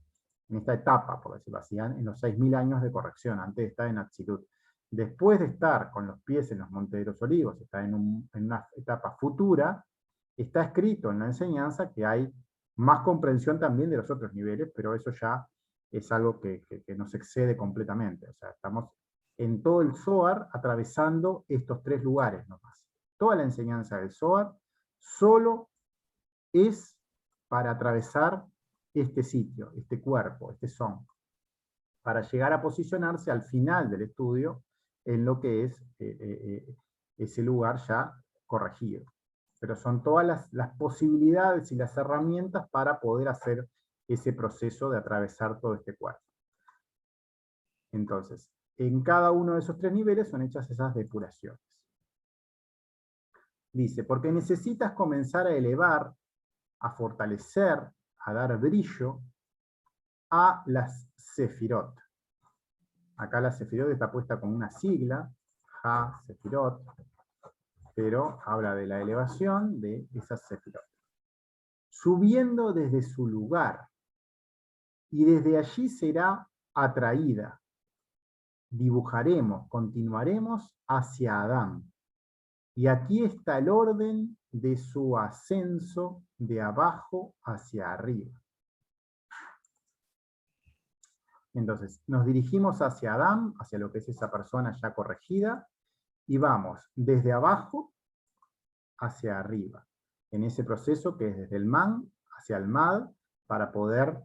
en esta etapa, por decirlo así, en los 6.000 años de corrección, antes de estar en Atzilut. Después de estar con los pies en los Montes de los Olivos, está en una etapa futura, está escrito en la enseñanza que hay más comprensión también de los otros niveles, pero eso ya es algo que nos excede completamente. O sea, estamos en todo el Zohar atravesando estos 3 lugares nomás. Toda la enseñanza del Zohar solo es para atravesar este sitio, este cuerpo, este son, para llegar a posicionarse al final del estudio en lo que es ese lugar ya corregido. Pero son todas las posibilidades y las herramientas para poder hacer ese proceso de atravesar todo este cuerpo. Entonces, en cada uno de esos 3 niveles son hechas esas depuraciones. Dice, porque necesitas comenzar a elevar, a fortalecer, a dar brillo a las sefirot. Acá la sefirot está puesta con una sigla, Ha, sefirot, pero habla de la elevación de esas sefirot. Subiendo desde su lugar, y desde allí será atraída. Dibujaremos, continuaremos hacia Adán. Y aquí está el orden de su ascenso de abajo hacia arriba. Entonces, nos dirigimos hacia Adán, hacia lo que es esa persona ya corregida, y vamos desde abajo hacia arriba, en ese proceso que es desde el man hacia el mad, para poder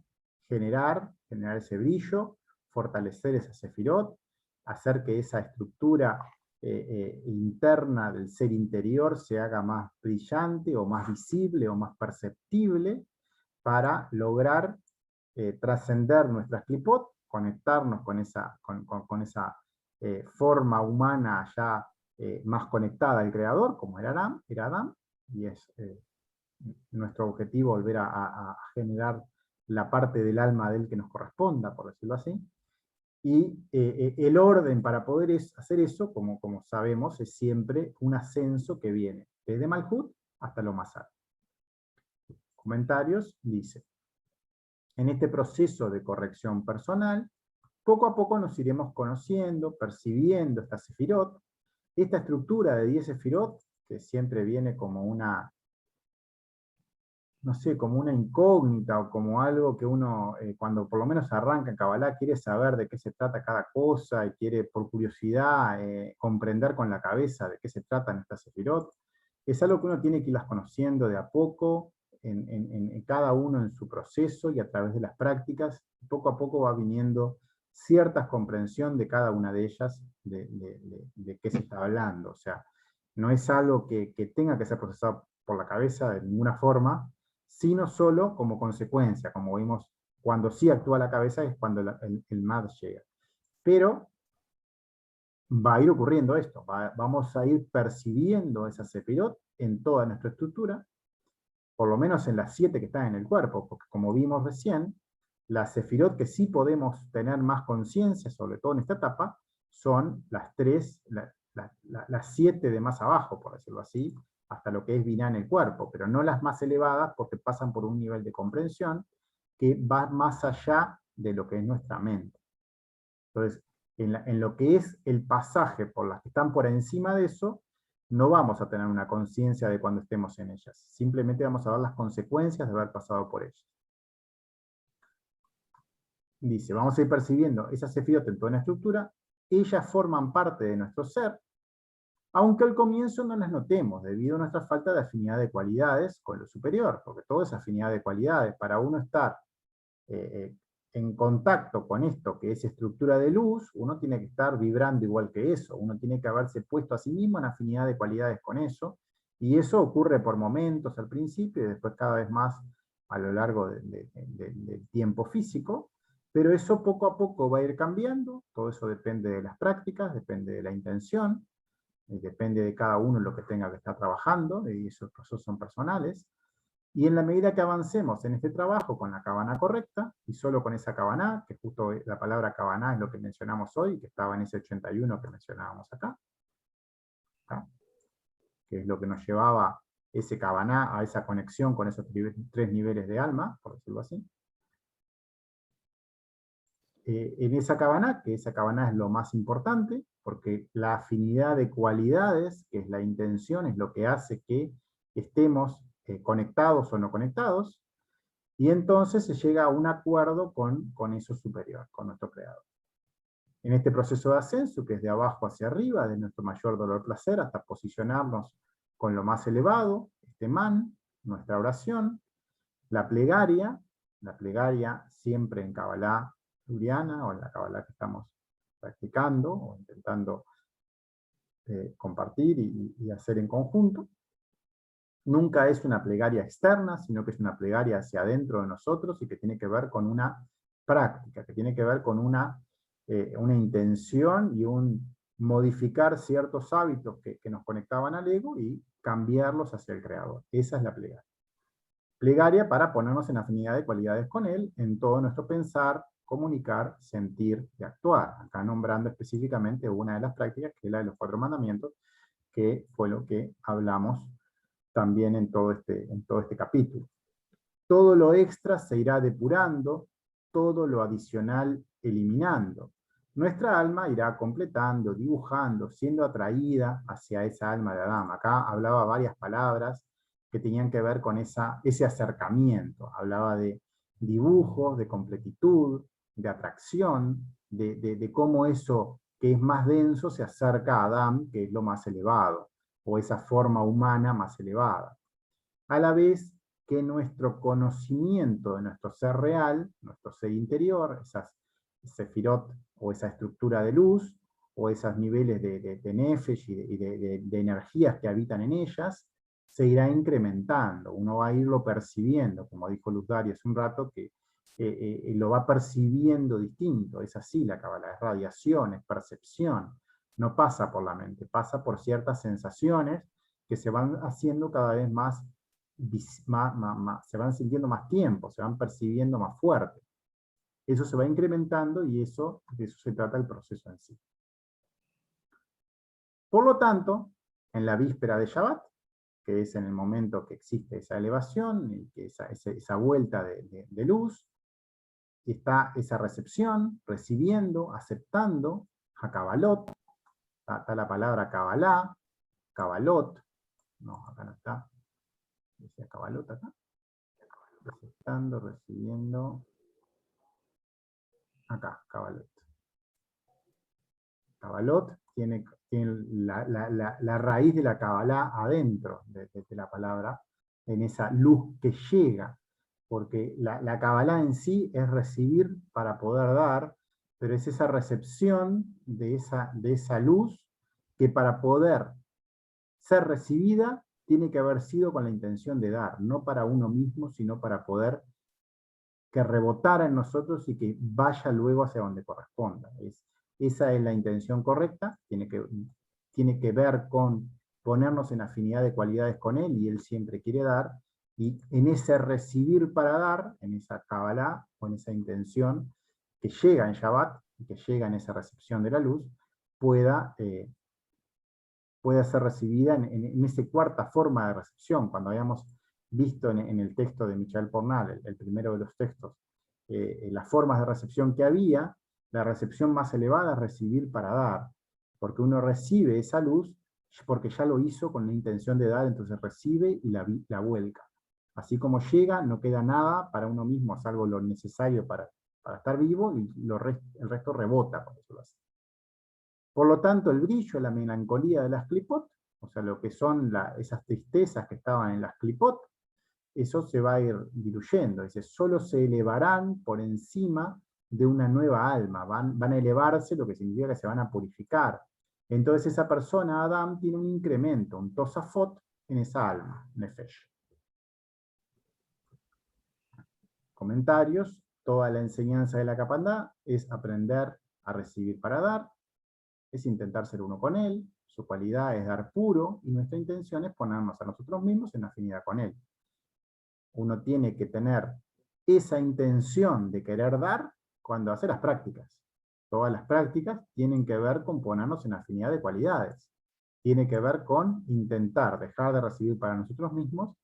generar ese brillo, fortalecer esa sefirot, hacer que esa estructura interna del ser interior se haga más brillante, o más visible, o más perceptible, para lograr trascender nuestras clipot, conectarnos con esa forma humana ya más conectada al Creador, como era Adán, y es nuestro objetivo volver a generar la parte del alma de él que nos corresponda, por decirlo así. Y el orden para poder hacer eso, como sabemos, es siempre un ascenso que viene desde Malhut hasta lo más alto. Comentarios, dice: en este proceso de corrección personal, poco a poco nos iremos conociendo, percibiendo esta sefirot, esta estructura de 10 sefirot, que siempre viene como una, no sé, como una incógnita, o como algo que uno, cuando por lo menos arranca en Kabbalah, quiere saber de qué se trata cada cosa, y quiere por curiosidad comprender con la cabeza de qué se tratan estas sefirot. Es algo que uno tiene que irlas conociendo de a poco, en cada uno en su proceso, y a través de las prácticas, poco a poco va viniendo cierta comprensión de cada una de ellas, de qué se está hablando. O sea, no es algo que tenga que ser procesado por la cabeza de ninguna forma, sino solo como consecuencia, como vimos, cuando sí actúa la cabeza es cuando el MAD llega. Pero va a ir ocurriendo esto, vamos a ir percibiendo esa sefirot en toda nuestra estructura, por lo menos en las 7 que están en el cuerpo, porque como vimos recién, las sefirot que sí podemos tener más conciencia, sobre todo en esta etapa, son las 7 de más abajo, por decirlo así, hasta lo que es Binah en el cuerpo, pero no las más elevadas, porque pasan por un nivel de comprensión que va más allá de lo que es nuestra mente. Entonces, en lo que es el pasaje por las que están por encima de eso, no vamos a tener una conciencia de cuando estemos en ellas. Simplemente vamos a ver las consecuencias de haber pasado por ellas. Dice, vamos a ir percibiendo esas sefirot en toda una estructura, ellas forman parte de nuestro ser, aunque al comienzo no las notemos, debido a nuestra falta de afinidad de cualidades con lo superior, porque todo es afinidad de cualidades. Para uno estar en contacto con esto que es estructura de luz, uno tiene que estar vibrando igual que eso, uno tiene que haberse puesto a sí mismo en afinidad de cualidades con eso, y eso ocurre por momentos al principio, y después cada vez más a lo largo del tiempo físico, pero eso poco a poco va a ir cambiando. Todo eso depende de las prácticas, depende de la intención, depende de cada uno en lo que tenga que estar trabajando, y esos procesos son personales. Y en la medida que avancemos en este trabajo con la Kavaná correcta, y solo con esa Kavaná, que justo la palabra Kavaná es lo que mencionamos hoy, que estaba en ese 81 que mencionábamos acá, que es lo que nos llevaba ese Kavaná a esa conexión con esos 3 niveles de alma, por decirlo así. En esa Kavaná, que esa Kavaná es lo más importante, porque la afinidad de cualidades, que es la intención, es lo que hace que estemos conectados o no conectados, y entonces se llega a un acuerdo con eso superior, con nuestro Creador. En este proceso de ascenso, que es de abajo hacia arriba, de nuestro mayor dolor placer, hasta posicionarnos con lo más elevado, este man, nuestra oración, la plegaria siempre en Kabbalah Luriana, o en la Kabbalah que estamos practicando, o intentando compartir y hacer en conjunto. nunca es una plegaria externa, sino que es una plegaria hacia adentro de nosotros y que tiene que ver con una práctica, que tiene que ver con una intención y un modificar ciertos hábitos que nos conectaban al ego y cambiarlos hacia el Creador. Esa es la plegaria. Plegaria para ponernos en afinidad de cualidades con Él en todo nuestro pensar, comunicar, sentir y actuar. Acá nombrando específicamente una de las prácticas, que es la de los 4 mandamientos, que fue lo que hablamos también en todo este capítulo. Todo lo extra se irá depurando, todo lo adicional eliminando. Nuestra alma irá completando, dibujando, siendo atraída hacia esa alma de Adán. Acá hablaba varias palabras que tenían que ver con ese acercamiento. Hablaba de dibujos, de completitud, de atracción, de cómo eso que es más denso se acerca a Adán, que es lo más elevado, o esa forma humana más elevada. A la vez que nuestro conocimiento de nuestro ser real, nuestro ser interior, esas sefirot o esa estructura de luz, o esos niveles de nefesh y de energías que habitan en ellas, se irá incrementando. Uno va a irlo percibiendo, como dijo Luz Dari hace un rato, que lo va percibiendo distinto. Es así la Kabbalah, es radiación, es percepción. No pasa por la mente, pasa por ciertas sensaciones que se van haciendo cada vez más, se van sintiendo más tiempo, se van percibiendo más fuerte. Eso se va incrementando y de eso se trata el proceso en sí. Por lo tanto, en la víspera de Shabbat, que es en el momento que existe esa elevación, y que esa vuelta de luz, está esa recepción, recibiendo, aceptando, Hakabalot, está la palabra Kabbalah, Kabbalot, no, acá no está, decía Kabbalot acá, aceptando, recibiendo, acá, Kabbalot. Kabbalot tiene la raíz de la Kabbalah adentro de la palabra, en esa luz que llega, porque la Kabbalah en sí es recibir para poder dar, pero es esa recepción de esa luz que para poder ser recibida tiene que haber sido con la intención de dar, no para uno mismo, sino para poder que rebotara en nosotros y que vaya luego hacia donde corresponda. Esa es la intención correcta, tiene que ver con ponernos en afinidad de cualidades con Él, y Él siempre quiere dar, y en ese recibir para dar, en esa Kabbalah, con esa intención que llega en Shabbat, que llega en esa recepción de la luz, pueda ser recibida en esa cuarta forma de recepción. Cuando habíamos visto en el texto de Michael Pornal, el primero de los textos, las formas de recepción que había, la recepción más elevada es recibir para dar, porque uno recibe esa luz porque ya lo hizo con la intención de dar, entonces recibe y la vuelca. Así como llega, no queda nada para uno mismo, salvo lo necesario para estar vivo, y el resto rebota, por eso lo hace. Por lo tanto, el brillo, la melancolía de las clipot, o sea, lo que son esas tristezas que estaban en las clipot, eso se va a ir diluyendo. Dice, solo se elevarán por encima de una nueva alma, van a elevarse, lo que significa que se van a purificar. Entonces esa persona, Adam, tiene un incremento, un tosafot en esa alma, nefesh. Comentarios. Toda la enseñanza de la Kapandá es aprender a recibir para dar, es intentar ser uno con Él, su cualidad es dar puro, y nuestra intención es ponernos a nosotros mismos en afinidad con Él. Uno tiene que tener esa intención de querer dar cuando hace las prácticas. Todas las prácticas tienen que ver con ponernos en afinidad de cualidades. Tiene que ver con intentar dejar de recibir para nosotros mismos,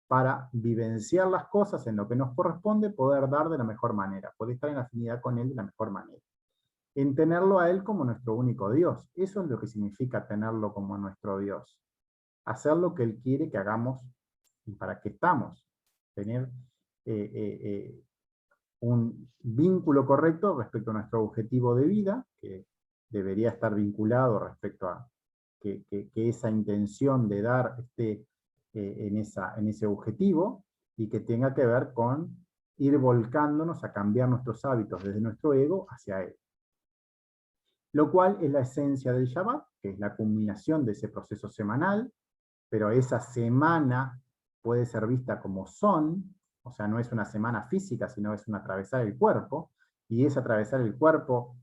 para vivenciar las cosas en lo que nos corresponde, poder dar de la mejor manera, poder estar en afinidad con Él de la mejor manera. En tenerlo a Él como nuestro único Dios. Eso es lo que significa tenerlo como nuestro Dios. Hacer lo que Él quiere que hagamos y para qué estamos. Tener un vínculo correcto respecto a nuestro objetivo de vida, que debería estar vinculado respecto a que esa intención de dar esté en ese objetivo, y que tenga que ver con ir volcándonos a cambiar nuestros hábitos desde nuestro ego hacia Él. Lo cual es la esencia del Shabbat, que es la culminación de ese proceso semanal, pero esa semana puede ser vista como son, o sea, no es una semana física, sino es un atravesar el cuerpo, y ese atravesar el cuerpo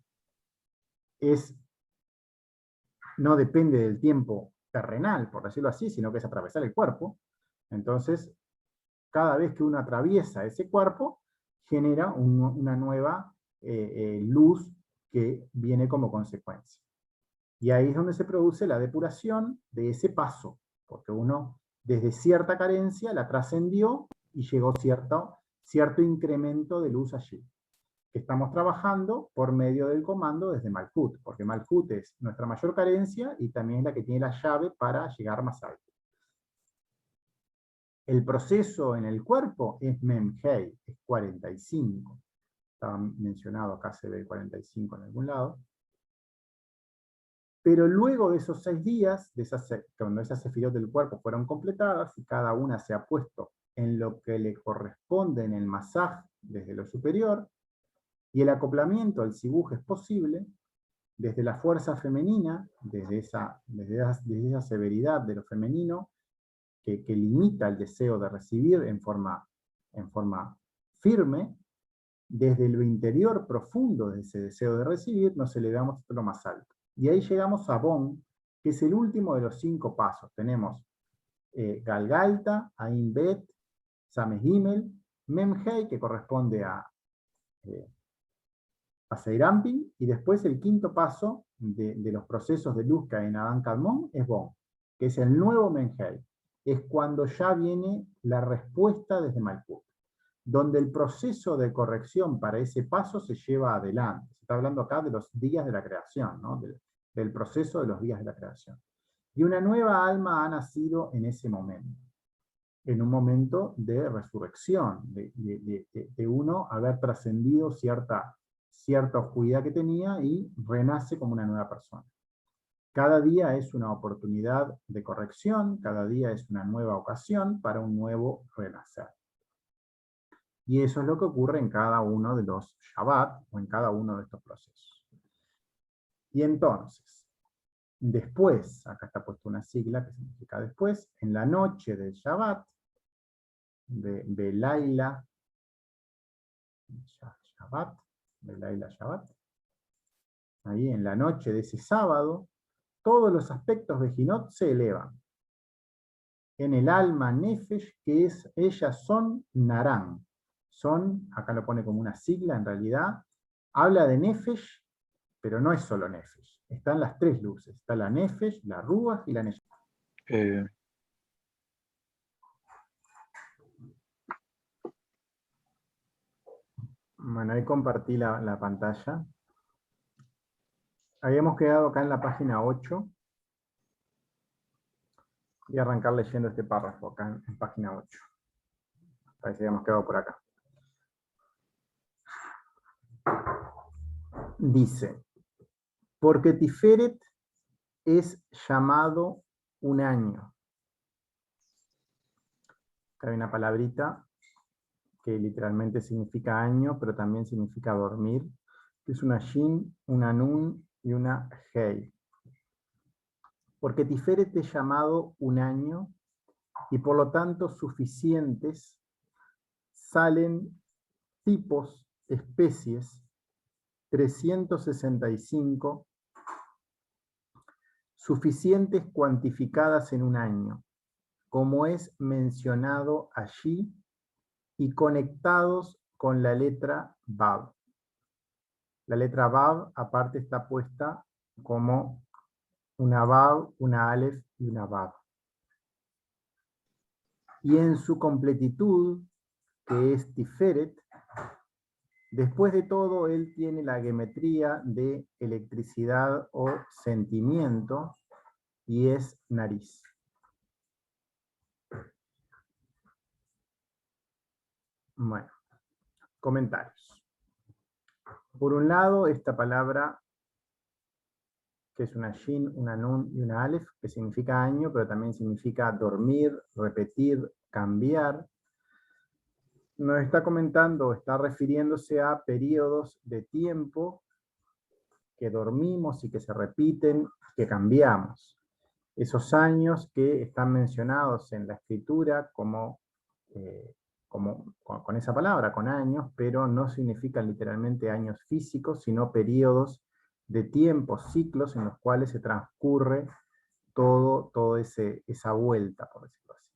no depende del tiempo terrenal, por decirlo así, sino que es atravesar el cuerpo. Entonces, cada vez que uno atraviesa ese cuerpo, genera una nueva luz que viene como consecuencia. Y ahí es donde se produce la depuración de ese paso, porque uno desde cierta carencia la trascendió y llegó cierto incremento de luz allí, que estamos trabajando por medio del comando desde Malkut, porque Malkut es nuestra mayor carencia y también la que tiene la llave para llegar más alto. El proceso en el cuerpo es Memhei, es 45. Estaba mencionado, acá se ve 45 en algún lado. Pero luego de esos 6 días, cuando esas sefirot del cuerpo fueron completadas, y cada una se ha puesto en lo que le corresponde en el masaj desde lo superior, y el acoplamiento al sibuj es posible, desde la fuerza femenina, desde esa severidad de lo femenino, que limita el deseo de recibir en forma firme, desde lo interior profundo de ese deseo de recibir, nos elevamos hasta lo más alto. Y ahí llegamos a Bon, que es el último de los 5 pasos. Tenemos Galgalta, Ain Bet, Sameh Gimel, Memhei, que corresponde a Seirampin, y después el 5.º paso de los procesos de luz que hay en Adán Kadmon es Bon, que es el nuevo Memhei. Es cuando ya viene la respuesta desde Malkut, donde el proceso de corrección para ese paso se lleva adelante. Se está hablando acá de los días de la creación, ¿no? Del proceso de los días de la creación. Y una nueva alma ha nacido en ese momento, en un momento de resurrección, de uno haber trascendido cierta oscuridad que tenía y renace como una nueva persona. Cada día es una oportunidad de corrección, cada día es una nueva ocasión para un nuevo renacer. Y eso es lo que ocurre en cada uno de los Shabbat, o en cada uno de estos procesos. Y entonces, después, acá está puesta una sigla que significa después, en la noche del Shabbat, de Laila Shabbat, ahí en la noche de ese sábado, todos los aspectos de Jinot se elevan. En el alma Nefesh, que ellas son Narán. Acá lo pone como una sigla, en realidad, habla de Nefesh, pero no es solo Nefesh. Están las 3 luces. Está la Nefesh, la Ruach y la Neshama. Bueno, ahí compartí la pantalla. Habíamos quedado acá en la página 8. Voy a arrancar leyendo este párrafo acá en página 8. Parece que habíamos quedado por acá. Dice, porque Tiferet es llamado un año. Acá hay una palabrita que literalmente significa año, pero también significa dormir, que es una Shin, una Nun y una Hei. Porque Tiferet es llamado un año, y por lo tanto suficientes salen tipos, especies, 365, suficientes cuantificadas en un año, como es mencionado allí, y conectados con la letra Vav. La letra Vav aparte está puesta como una Vav, una Aleph y una Vav. Y en su completitud, que es Tiferet, después de todo él tiene la geometría de electricidad o sentimiento, y es nariz. Bueno, comentarios. Por un lado, esta palabra, que es una Shin, una Nun y una Aleph, que significa año, pero también significa dormir, repetir, cambiar, nos está comentando, está refiriéndose a periodos de tiempo que dormimos y que se repiten, que cambiamos. esos años que están mencionados en la escritura con esa palabra, con años, pero no significan literalmente años físicos, sino periodos de tiempo, ciclos en los cuales se transcurre todo esa vuelta, por decirlo así.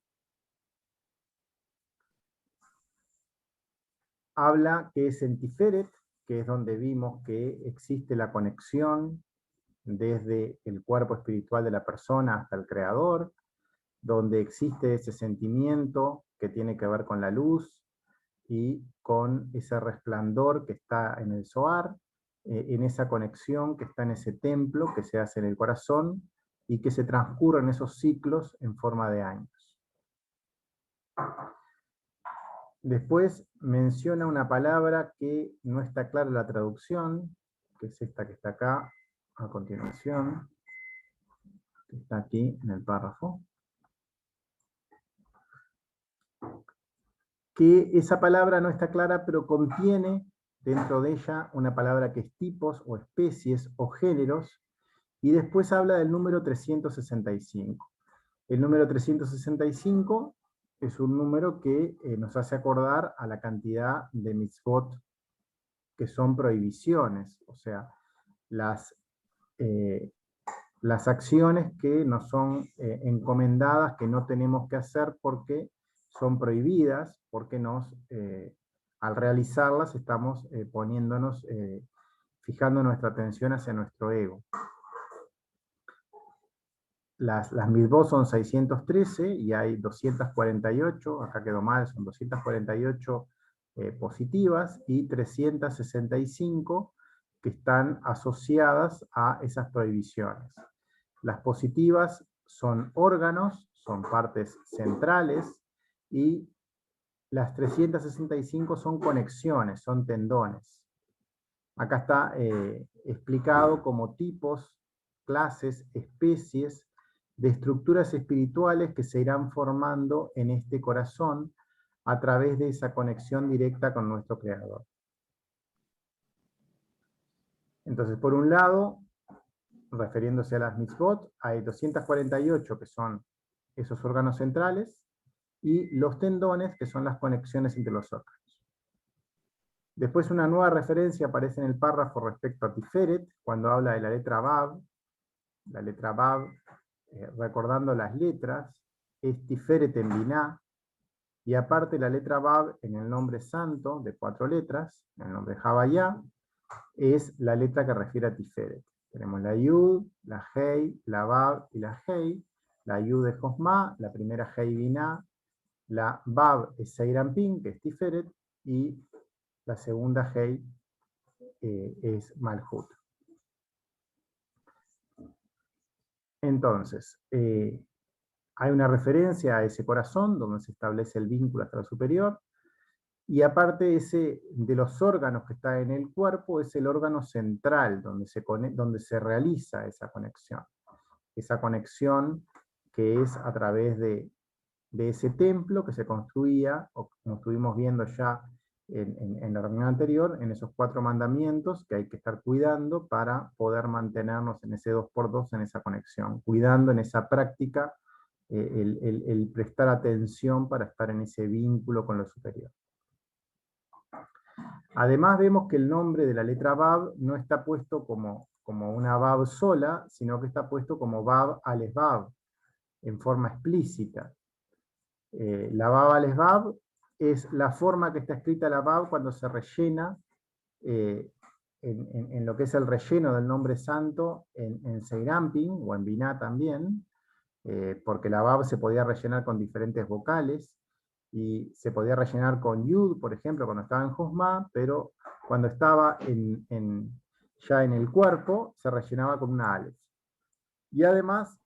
Habla que es en Tiferet, que es donde vimos que existe la conexión desde el cuerpo espiritual de la persona hasta el creador, donde existe ese sentimiento que tiene que ver con la luz y con ese resplandor que está en el Zohar, en esa conexión que está en ese templo que se hace en el corazón y que se transcurren esos ciclos en forma de años. Después menciona una palabra que no está clara en la traducción, que es esta que está acá a continuación, que está aquí en el párrafo. Que esa palabra no está clara, pero contiene dentro de ella una palabra que es tipos o especies o géneros, y después habla del número 365. El número 365 es un número que nos hace acordar a la cantidad de mitzvot que son prohibiciones, o sea, las acciones que nos son encomendadas, que no tenemos que hacer porque son prohibidas, porque al realizarlas estamos fijando nuestra atención hacia nuestro ego. Las mitzvot son 613 y hay 248, acá quedó mal, son 248 positivas y 365 que están asociadas a esas prohibiciones. Las positivas son órganos, son partes centrales, y las 365 son conexiones, son tendones. Acá está explicado como tipos, clases, especies de estructuras espirituales que se irán formando en este corazón a través de esa conexión directa con nuestro Creador. Entonces, por un lado, refiriéndose a las mitzvot, hay 248 que son esos órganos centrales, y los tendones, que son las conexiones entre los órganos. Después una nueva referencia aparece en el párrafo respecto a Tiferet, cuando habla de la letra Vav. La letra Vav, recordando las letras, es Tiferet en Biná, y aparte la letra Vav en el nombre santo, de 4 letras, en el nombre Havayá, es la letra que refiere a Tiferet. Tenemos la Yud, la Hei, la Vav y la Hei. La Yud es Josma, la primera Hei Biná, la Vav es Seirampin, que es Tiferet, y la segunda Hei es Malhut. Entonces, hay una referencia a ese corazón, donde se establece el vínculo hasta lo superior, y aparte de los órganos que está en el cuerpo, es el órgano central, donde se realiza esa conexión. Esa conexión que es a través de ese templo que se construía, o como estuvimos viendo ya en la reunión anterior, en esos 4 mandamientos que hay que estar cuidando para poder mantenernos en ese 2x2, en esa conexión, cuidando en esa práctica el prestar atención para estar en ese vínculo con lo superior. Además vemos que el nombre de la letra Vav no está puesto como una Vav sola, sino que está puesto como Vav Aleph Vav, en forma explícita. La Vav Aleph Vav es la forma que está escrita la Vav cuando se rellena en lo que es el relleno del nombre santo en Seirampin o en Biná también, porque la Vav se podía rellenar con diferentes vocales, y se podía rellenar con Yud, por ejemplo, cuando estaba en Josma, pero cuando estaba ya en el cuerpo, se rellenaba con una Aleph. Y además,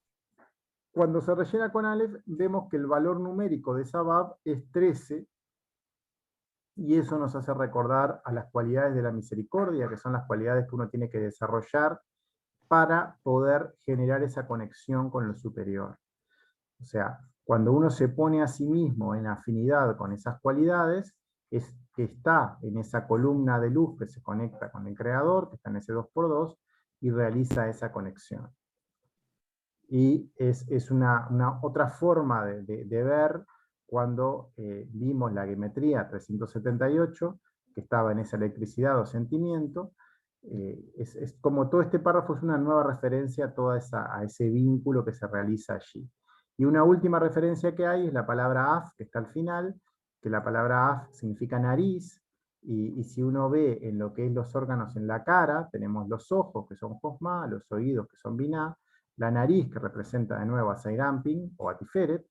cuando se rellena con Aleph, vemos que el valor numérico de esa Vav es 13, y eso nos hace recordar a las cualidades de la misericordia, que son las cualidades que uno tiene que desarrollar para poder generar esa conexión con lo superior. O sea, cuando uno se pone a sí mismo en afinidad con esas cualidades, es que está en esa columna de luz que se conecta con el Creador, que está en ese 2x2, y realiza esa conexión. y es una otra forma de ver cuando vimos la geometría 378, que estaba en esa electricidad o sentimiento. Es como todo este párrafo es una nueva referencia a ese vínculo que se realiza allí. Y una última referencia que hay es la palabra af, que está al final, que la palabra af significa nariz, y si uno ve en lo que es los órganos en la cara, tenemos los ojos, que son Josma, los oídos, que son Binah, la nariz, que representa de nuevo a Seirampin o a Tiferet,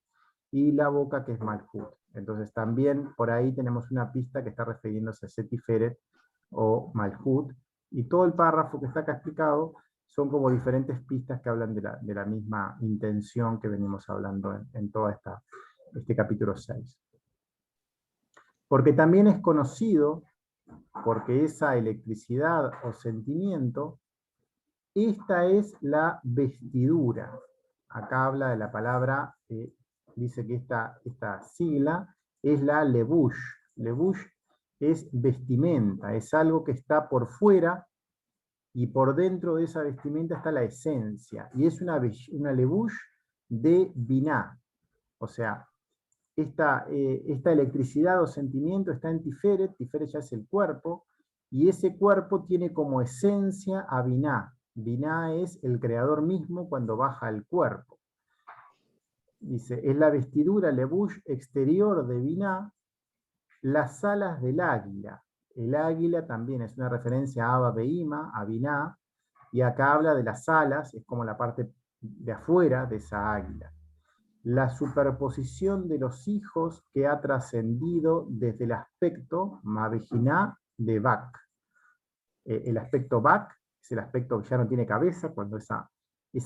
y la boca, que es Malhut. Entonces también por ahí tenemos una pista que está refiriéndose a ese Tiferet o Malhut, y todo el párrafo que está acá explicado son como diferentes pistas que hablan de la misma intención que venimos hablando en todo este capítulo 6. Porque también es conocido, porque esa electricidad o sentimiento, esta es la vestidura. Acá habla de la palabra, dice que esta sigla es la levush. Levush es vestimenta, es algo que está por fuera, y por dentro de esa vestimenta está la esencia, y es una levush de Binah. O sea, esta electricidad o sentimiento está en Tiferet, Tiferet ya es el cuerpo, y ese cuerpo tiene como esencia a Binah. Binah es el creador mismo cuando baja al cuerpo. Dice, es la vestidura, levush exterior de Binah, las alas del águila. El águila también es una referencia a Abba Behima, a Binah, y acá habla de las alas, es como la parte de afuera de esa águila. La superposición de los hijos que ha trascendido desde el aspecto Mabejiná de Bak. El aspecto Bak es el aspecto que ya no tiene cabeza, cuando esa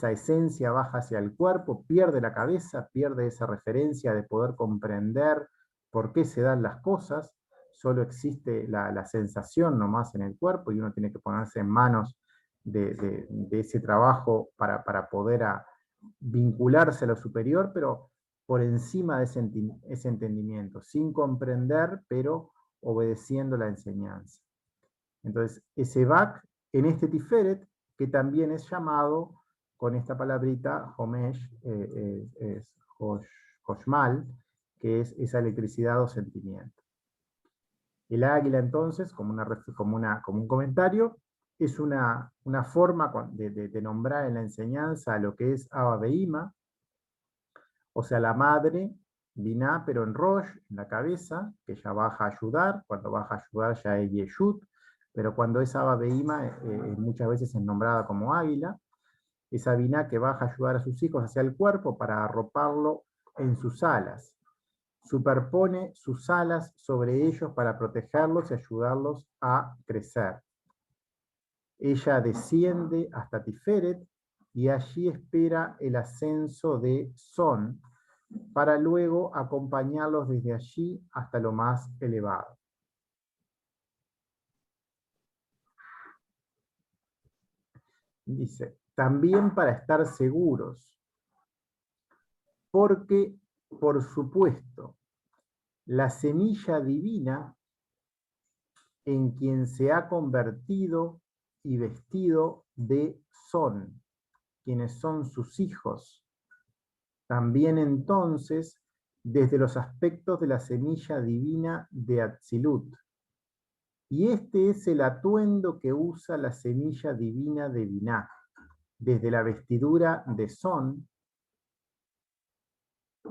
esencia baja hacia el cuerpo, pierde la cabeza, pierde esa referencia de poder comprender por qué se dan las cosas, solo existe la sensación nomás en el cuerpo, y uno tiene que ponerse en manos de ese trabajo para poder vincularse a lo superior, pero por encima de ese entendimiento, sin comprender, pero obedeciendo la enseñanza. Entonces, ese Bak en este Tiferet, que también es llamado con esta palabrita, Homesh, es Hoshmal, que es esa electricidad o sentimiento. El águila, entonces, como un comentario, es una forma de nombrar en la enseñanza a lo que es Abba Behima, o sea, la madre, Binah, pero en Rosh, en la cabeza, que ya baja a ayudar, cuando baja a ayudar ya es Yeshut, pero cuando es Abba Behima, muchas veces es nombrada como águila. Esa Binah que baja a ayudar a sus hijos hacia el cuerpo para arroparlo en sus alas. Superpone sus alas sobre ellos para protegerlos y ayudarlos a crecer. Ella desciende hasta Tiferet y allí espera el ascenso de Son, para luego acompañarlos desde allí hasta lo más elevado. Dice, también para estar seguros, porque, por supuesto, la semilla divina en quien se ha convertido y vestido de Son, quienes son sus hijos, también entonces desde los aspectos de la semilla divina de Atzilut. Y este es el atuendo que usa la semilla divina de Binah, desde la vestidura de Son,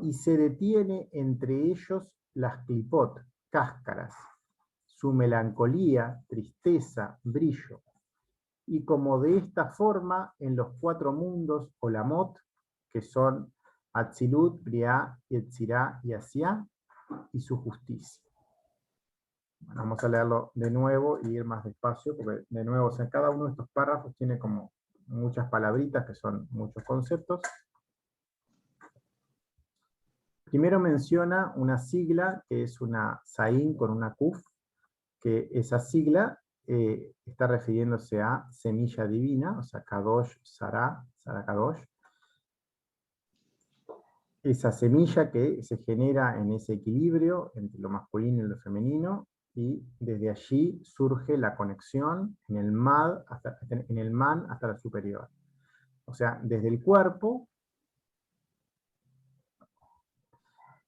y se detiene entre ellos las clipot, cáscaras, su melancolía, tristeza, brillo. Y como de esta forma, en los 4 mundos, Olamot, que son Atzilut, Briah, Yetzirah y Asiá, y su justicia. Bueno, vamos a leerlo de nuevo y ir más despacio, porque de nuevo, o sea, cada uno de estos párrafos tiene como muchas palabritas que son muchos conceptos. Primero menciona una sigla que es una Zain con una Kuf, que esa sigla está refiriéndose a semilla divina, o sea, Kadosh Sarah, Sarah Kadosh. Esa semilla que se genera en ese equilibrio entre lo masculino y lo femenino, y desde allí surge la conexión en el man hasta la superior. O sea, desde el cuerpo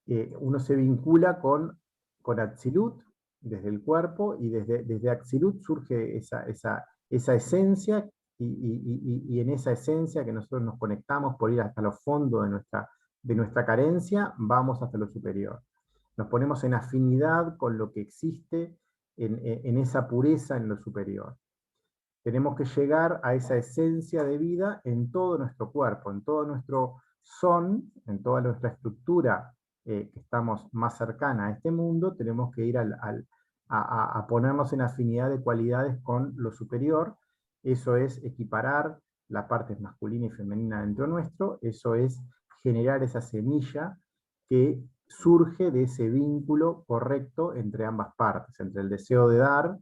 uno se vincula con Atzilut, desde el cuerpo, y desde Atzilut surge esa esencia, y en esa esencia que nosotros nos conectamos por ir hasta los fondos de nuestra carencia, vamos hasta lo superior. Nos ponemos en afinidad con lo que existe en esa pureza en lo superior. Tenemos que llegar a esa esencia de vida en todo nuestro cuerpo, en todo nuestro son, en toda nuestra estructura que estamos más cercana a este mundo. Tenemos que ir a ponernos en afinidad de cualidades con lo superior. Eso es equiparar la parte masculina y femenina dentro nuestro. Eso es generar esa semilla que surge de ese vínculo correcto entre ambas partes, entre el deseo de dar,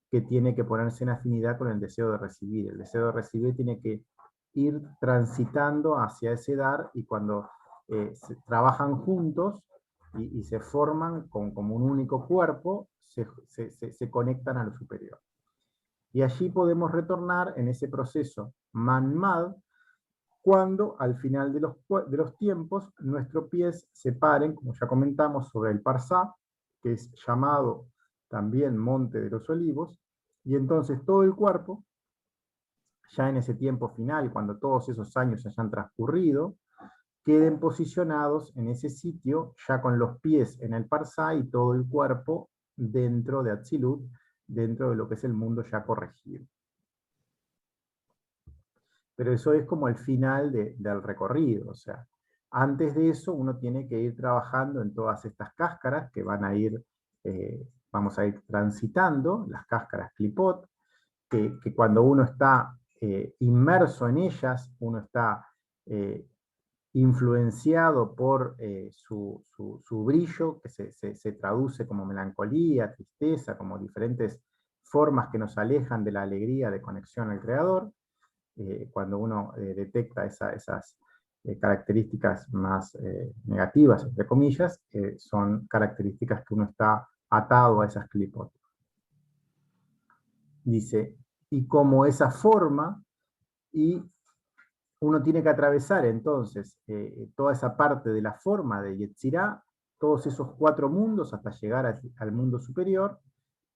que tiene que ponerse en afinidad con el deseo de recibir. El deseo de recibir tiene que ir transitando hacia ese dar, y cuando se trabajan juntos y se forman como un único cuerpo, se conectan a lo superior. Y allí podemos retornar en ese proceso Manmad, cuando al final de los tiempos nuestros pies se paren, como ya comentamos, sobre el Parsá, que es llamado también Monte de los Olivos, y entonces todo el cuerpo, ya en ese tiempo final, cuando todos esos años hayan transcurrido, queden posicionados en ese sitio, ya con los pies en el Parsá y todo el cuerpo dentro de Atzilut, dentro de lo que es el mundo ya corregido. Pero eso es como el final del recorrido, o sea, antes de eso uno tiene que ir trabajando en todas estas cáscaras que van a ir, vamos a ir transitando, las cáscaras Klipot, que cuando uno está inmerso en ellas, uno está influenciado por su brillo, que se traduce como melancolía, tristeza, como diferentes formas que nos alejan de la alegría de conexión al Creador. Cuando uno detecta esas características más negativas, entre comillas, son características que uno está atado a esas Klipot. Dice, y como esa forma, y uno tiene que atravesar entonces toda esa parte de la forma de Yetzirah, todos esos 4 mundos hasta llegar al mundo superior,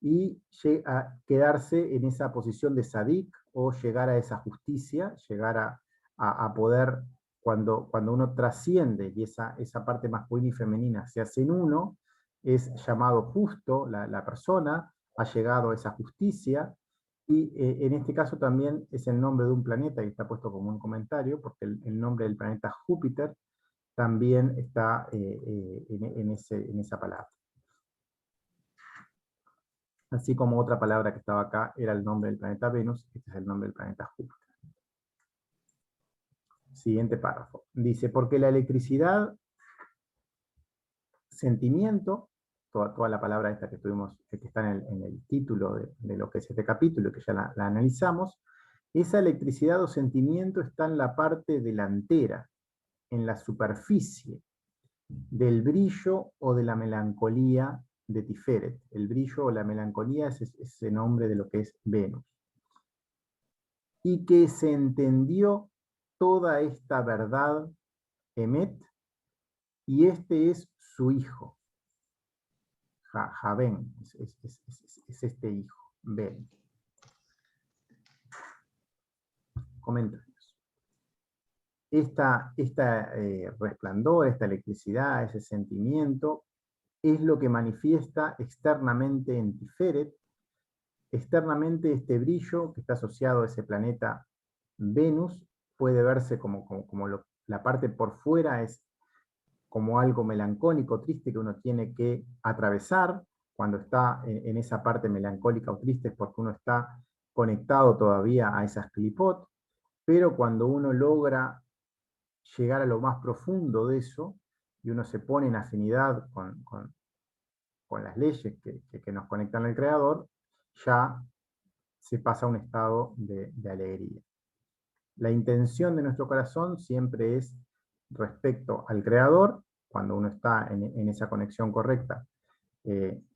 y a quedarse en esa posición de Sadik, o llegar a esa justicia, llegar a poder, cuando uno trasciende y esa parte masculina y femenina se hace en uno, es llamado justo la persona, ha llegado a esa justicia. Y en este caso también es el nombre de un planeta, y está puesto como un comentario, porque el nombre del planeta Júpiter también está en esa palabra. Así como otra palabra que estaba acá era el nombre del planeta Venus, este es el nombre del planeta Júpiter. Siguiente párrafo. Dice, porque la electricidad, sentimiento, toda la palabra esta que tuvimos, que está en el título de lo que es este capítulo, que ya la analizamos, esa electricidad o sentimiento está en la parte delantera, en la superficie del brillo o de la melancolía de Tiferet. El brillo o la melancolía es ese nombre de lo que es Venus. Y que se entendió toda esta verdad, Emet, y este es su hijo. Javen, es este hijo, Ben. Comentarios. Resplandor, esta electricidad, ese sentimiento, es lo que manifiesta externamente en Tiferet. Externamente este brillo que está asociado a ese planeta Venus puede verse como la parte por fuera es como algo melancólico, triste, que uno tiene que atravesar. Cuando está en esa parte melancólica o triste es porque uno está conectado todavía a esas Klipot, pero cuando uno logra llegar a lo más profundo de eso, y uno se pone en afinidad con las leyes que nos conectan al Creador, ya se pasa a un estado de alegría. La intención de nuestro corazón siempre es respecto al Creador. Cuando uno está en esa conexión correcta,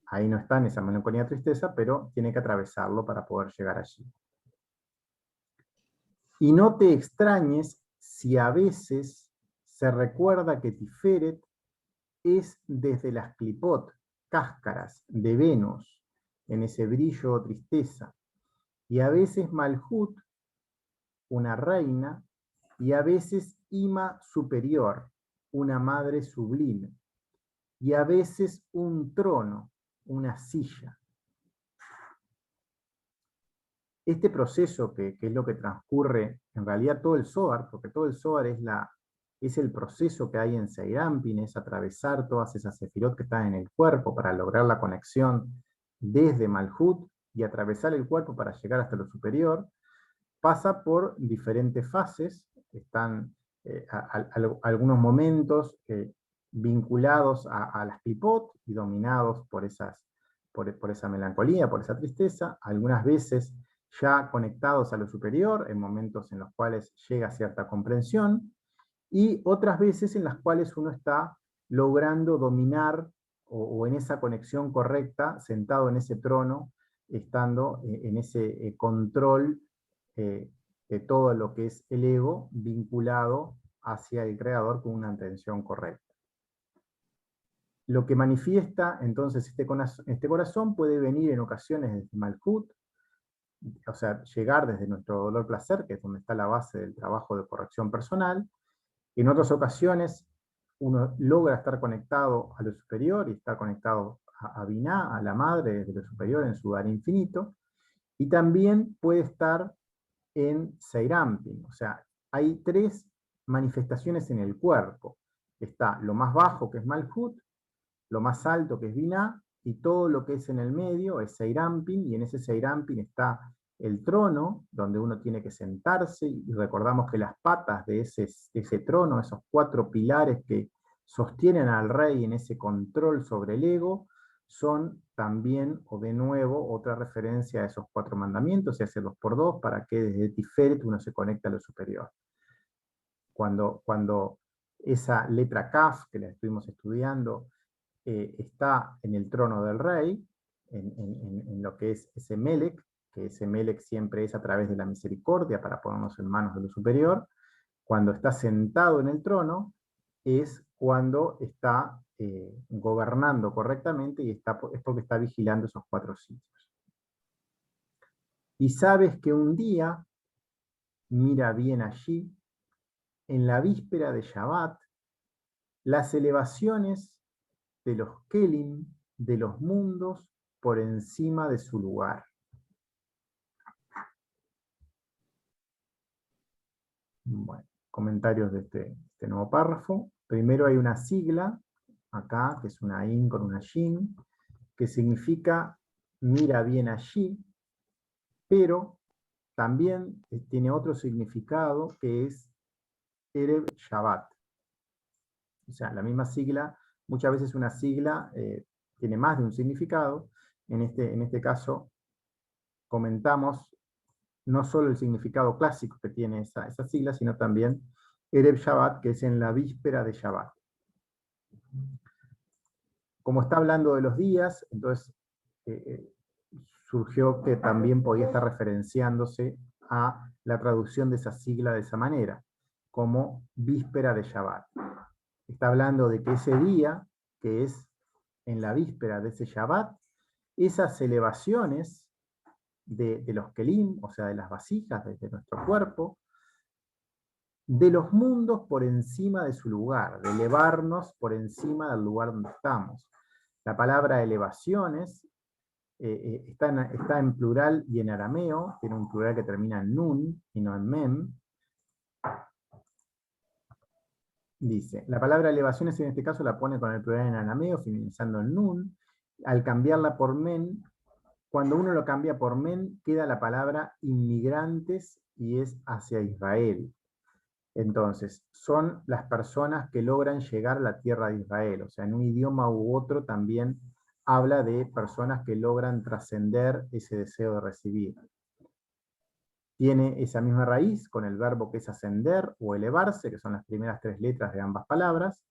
ahí no está en esa melancolía, tristeza, pero tiene que atravesarlo para poder llegar allí. Y no te extrañes si a veces se recuerda que Tiferet es desde las clipot, cáscaras de Venus, en ese brillo o tristeza, y a veces Malhut, una reina, y a veces Ima superior, una madre sublime, y a veces un trono, una silla. Este proceso, que es lo que transcurre, en realidad todo el Zohar, porque todo el Zohar es el proceso que hay en Seirampin, es atravesar todas esas sefirot que están en el cuerpo para lograr la conexión desde Malhut y atravesar el cuerpo para llegar hasta lo superior, pasa por diferentes fases, están algunos momentos vinculados a las clipot y dominados por esa melancolía, por esa tristeza, algunas veces ya conectados a lo superior, en momentos en los cuales llega cierta comprensión, y otras veces en las cuales uno está logrando dominar o en esa conexión correcta, sentado en ese trono, estando en ese control de todo lo que es el ego vinculado hacia el creador con una intención correcta. Lo que manifiesta entonces este corazón puede venir en ocasiones desde Malhut, o sea, llegar desde nuestro dolor-placer, que es donde está la base del trabajo de corrección personal. En otras ocasiones uno logra estar conectado a lo superior y está conectado a Binah, a la madre, desde lo superior en su dar infinito, y también puede estar en Seirampin, o sea, hay tres manifestaciones en el cuerpo. Está lo más bajo, que es Malhut, lo más alto, que es Binah, y todo lo que es en el medio es Seirampin, y en ese Seirampin está el trono, donde uno tiene que sentarse, y recordamos que las patas de ese trono, esos 4 pilares que sostienen al rey en ese control sobre el ego, son también, o de nuevo, otra referencia a esos 4 mandamientos, y hace 2x2, para que desde Tiferet uno se conecte a lo superior. Cuando esa letra Kaf, que la estuvimos estudiando, está en el trono del rey, en lo que es ese Melech, que ese Melech siempre es a través de la misericordia para ponernos en manos de lo superior. Cuando está sentado en el trono, es cuando está gobernando correctamente y es porque está vigilando esos 4 sitios. Y sabes que un día, mira bien allí, en la víspera de Shabbat, las elevaciones de los Kelim, de los mundos, por encima de su lugar. Bueno, comentarios de este nuevo párrafo. Primero hay una sigla, acá, que es una in con una shin, que significa mira bien allí, pero también tiene otro significado que es Erev Shabbat. O sea, la misma sigla, muchas veces una sigla tiene más de un significado. En este caso comentamos no solo el significado clásico que tiene esa sigla, sino también Erev Shabbat, que es en la víspera de Shabbat. Como está hablando de los días, entonces surgió que también podía estar referenciándose a la traducción de esa sigla de esa manera, como víspera de Shabbat. Está hablando de que ese día, que es en la víspera de ese Shabbat, esas elevaciones de los kelim, o sea, de las vasijas de nuestro cuerpo, de los mundos por encima de su lugar, de elevarnos por encima del lugar donde estamos. La palabra elevaciones está en plural y en arameo, tiene un plural que termina en nun y no en mem. Dice, la palabra elevaciones en este caso la pone con el plural en arameo, finalizando en nun. Al cambiarla por men, cuando uno lo cambia por men, queda la palabra inmigrantes y es hacia Israel. Entonces, son las personas que logran llegar a la tierra de Israel. O sea, en un idioma u otro también habla de personas que logran trascender ese deseo de recibir. Tiene esa misma raíz con el verbo que es ascender o elevarse, que son las primeras 3 letras de ambas palabras,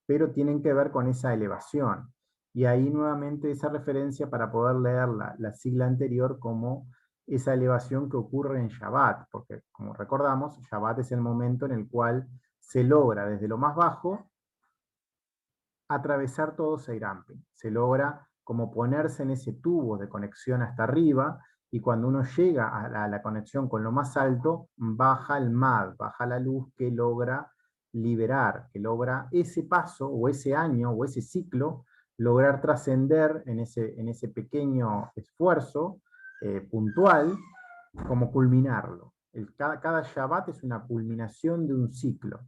pero tienen que ver con esa elevación. Y ahí nuevamente esa referencia para poder leer la sigla anterior como esa elevación que ocurre en Shabbat, porque como recordamos, Shabbat es el momento en el cual se logra desde lo más bajo atravesar todo Seirampi. Se logra como ponerse en ese tubo de conexión hasta arriba, y cuando uno llega a la conexión con lo más alto, baja el MAD, baja la luz que logra liberar, que logra ese paso, o ese año, o ese ciclo, lograr trascender en ese pequeño esfuerzo puntual, como culminarlo. Cada Shabbat es una culminación de un ciclo,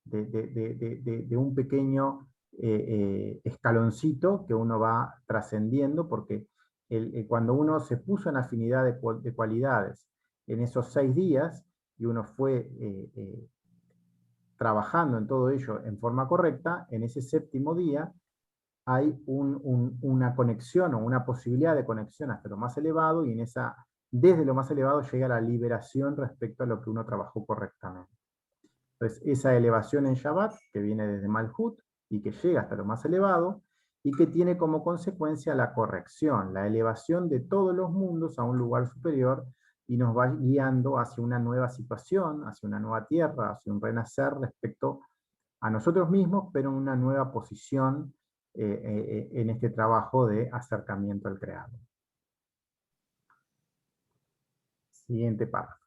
de un pequeño escaloncito que uno va trascendiendo, porque cuando uno se puso en afinidad de cualidades en esos 6 días, y uno fue trabajando en todo ello en forma correcta, en ese 7º día hay una conexión o una posibilidad de conexión hasta lo más elevado, y desde lo más elevado llega la liberación respecto a lo que uno trabajó correctamente. Entonces, esa elevación en Shabbat, que viene desde Malhut, y que llega hasta lo más elevado, y que tiene como consecuencia la corrección, la elevación de todos los mundos a un lugar superior, y nos va guiando hacia una nueva situación, hacia una nueva tierra, hacia un renacer respecto a nosotros mismos, pero en una nueva posición en este trabajo de acercamiento al Creador. Siguiente párrafo.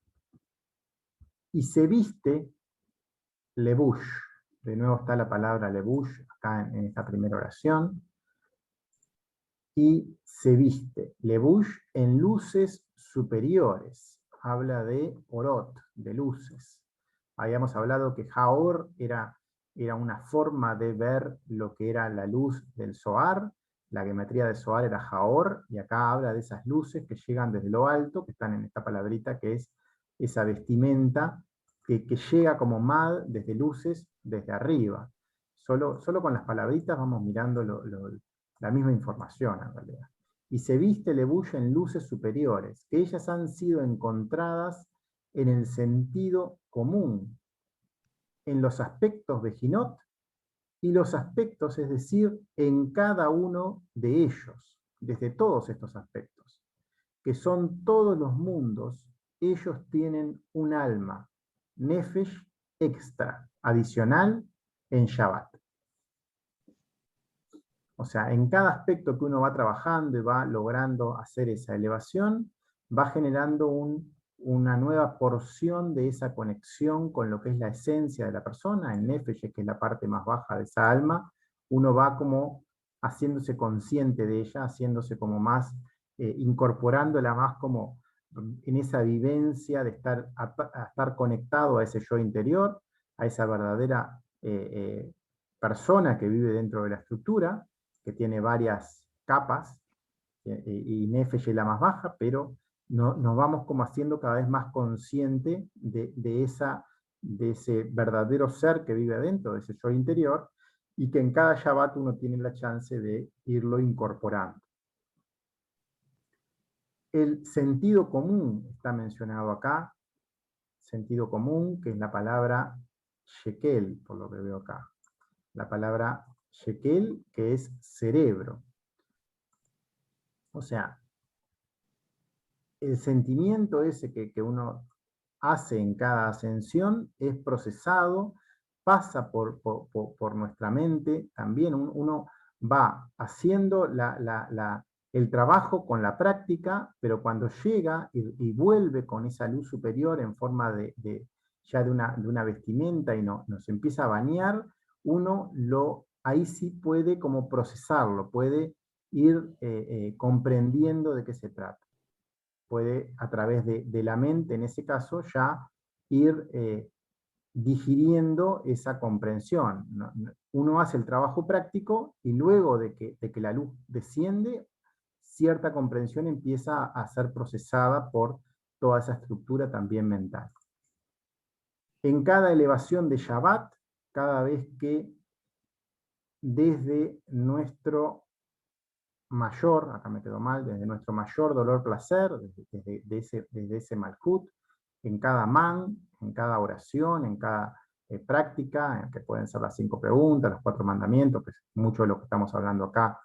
Y se viste lebush. De nuevo está la palabra lebush acá en esta primera oración. Y se viste lebush en luces superiores. Habla de orot, de luces. Habíamos hablado que Haor era una forma de ver lo que era la luz del Zohar. La geometría del Zohar era Haor, y acá habla de esas luces que llegan desde lo alto, que están en esta palabrita, que es esa vestimenta que llega como Mad desde luces desde arriba. Solo con las palabritas vamos mirando la misma información en realidad. Y se viste lebush en luces superiores, que ellas han sido encontradas en el sentido común, en los aspectos de Jinot, y los aspectos, es decir, en cada uno de ellos, desde todos estos aspectos, que son todos los mundos. Ellos tienen un alma, Nefesh, extra, adicional, en Shabbat. O sea, en cada aspecto que uno va trabajando y va logrando hacer esa elevación, va generando una nueva porción de esa conexión con lo que es la esencia de la persona, el Nefesh, que es la parte más baja de esa alma. Uno va como haciéndose consciente de ella, haciéndose como más, incorporándola más como en esa vivencia de estar conectado a ese yo interior, a esa verdadera persona que vive dentro de la estructura, que tiene varias capas, y Nefesh es la más baja, pero nos vamos como haciendo cada vez más consciente de ese verdadero ser que vive adentro, de ese yo interior, y que en cada Shabbat uno tiene la chance de irlo incorporando. El sentido común está mencionado acá, sentido común, que es la palabra shekel, por lo que veo acá. La palabra shekel, que es cerebro. O sea, el sentimiento ese que uno hace en cada ascensión es procesado, pasa por nuestra mente, también uno va haciendo el trabajo con la práctica, pero cuando llega y vuelve con esa luz superior en forma ya de una vestimenta, y nos empieza a bañar, uno ahí sí puede como procesarlo, puede ir comprendiendo de qué se trata. Puede, a través de la mente, en ese caso, ya ir digiriendo esa comprensión. Uno hace el trabajo práctico, y luego de que la luz desciende, cierta comprensión empieza a ser procesada por toda esa estructura también mental. En cada elevación de Shabbat, cada vez que desde nuestro mayor, acá me quedó mal, desde nuestro mayor dolor-placer, desde ese Malhut, en cada man, en cada oración, en cada práctica, que pueden ser las 5 preguntas, los 4 mandamientos, que es mucho de lo que estamos hablando acá,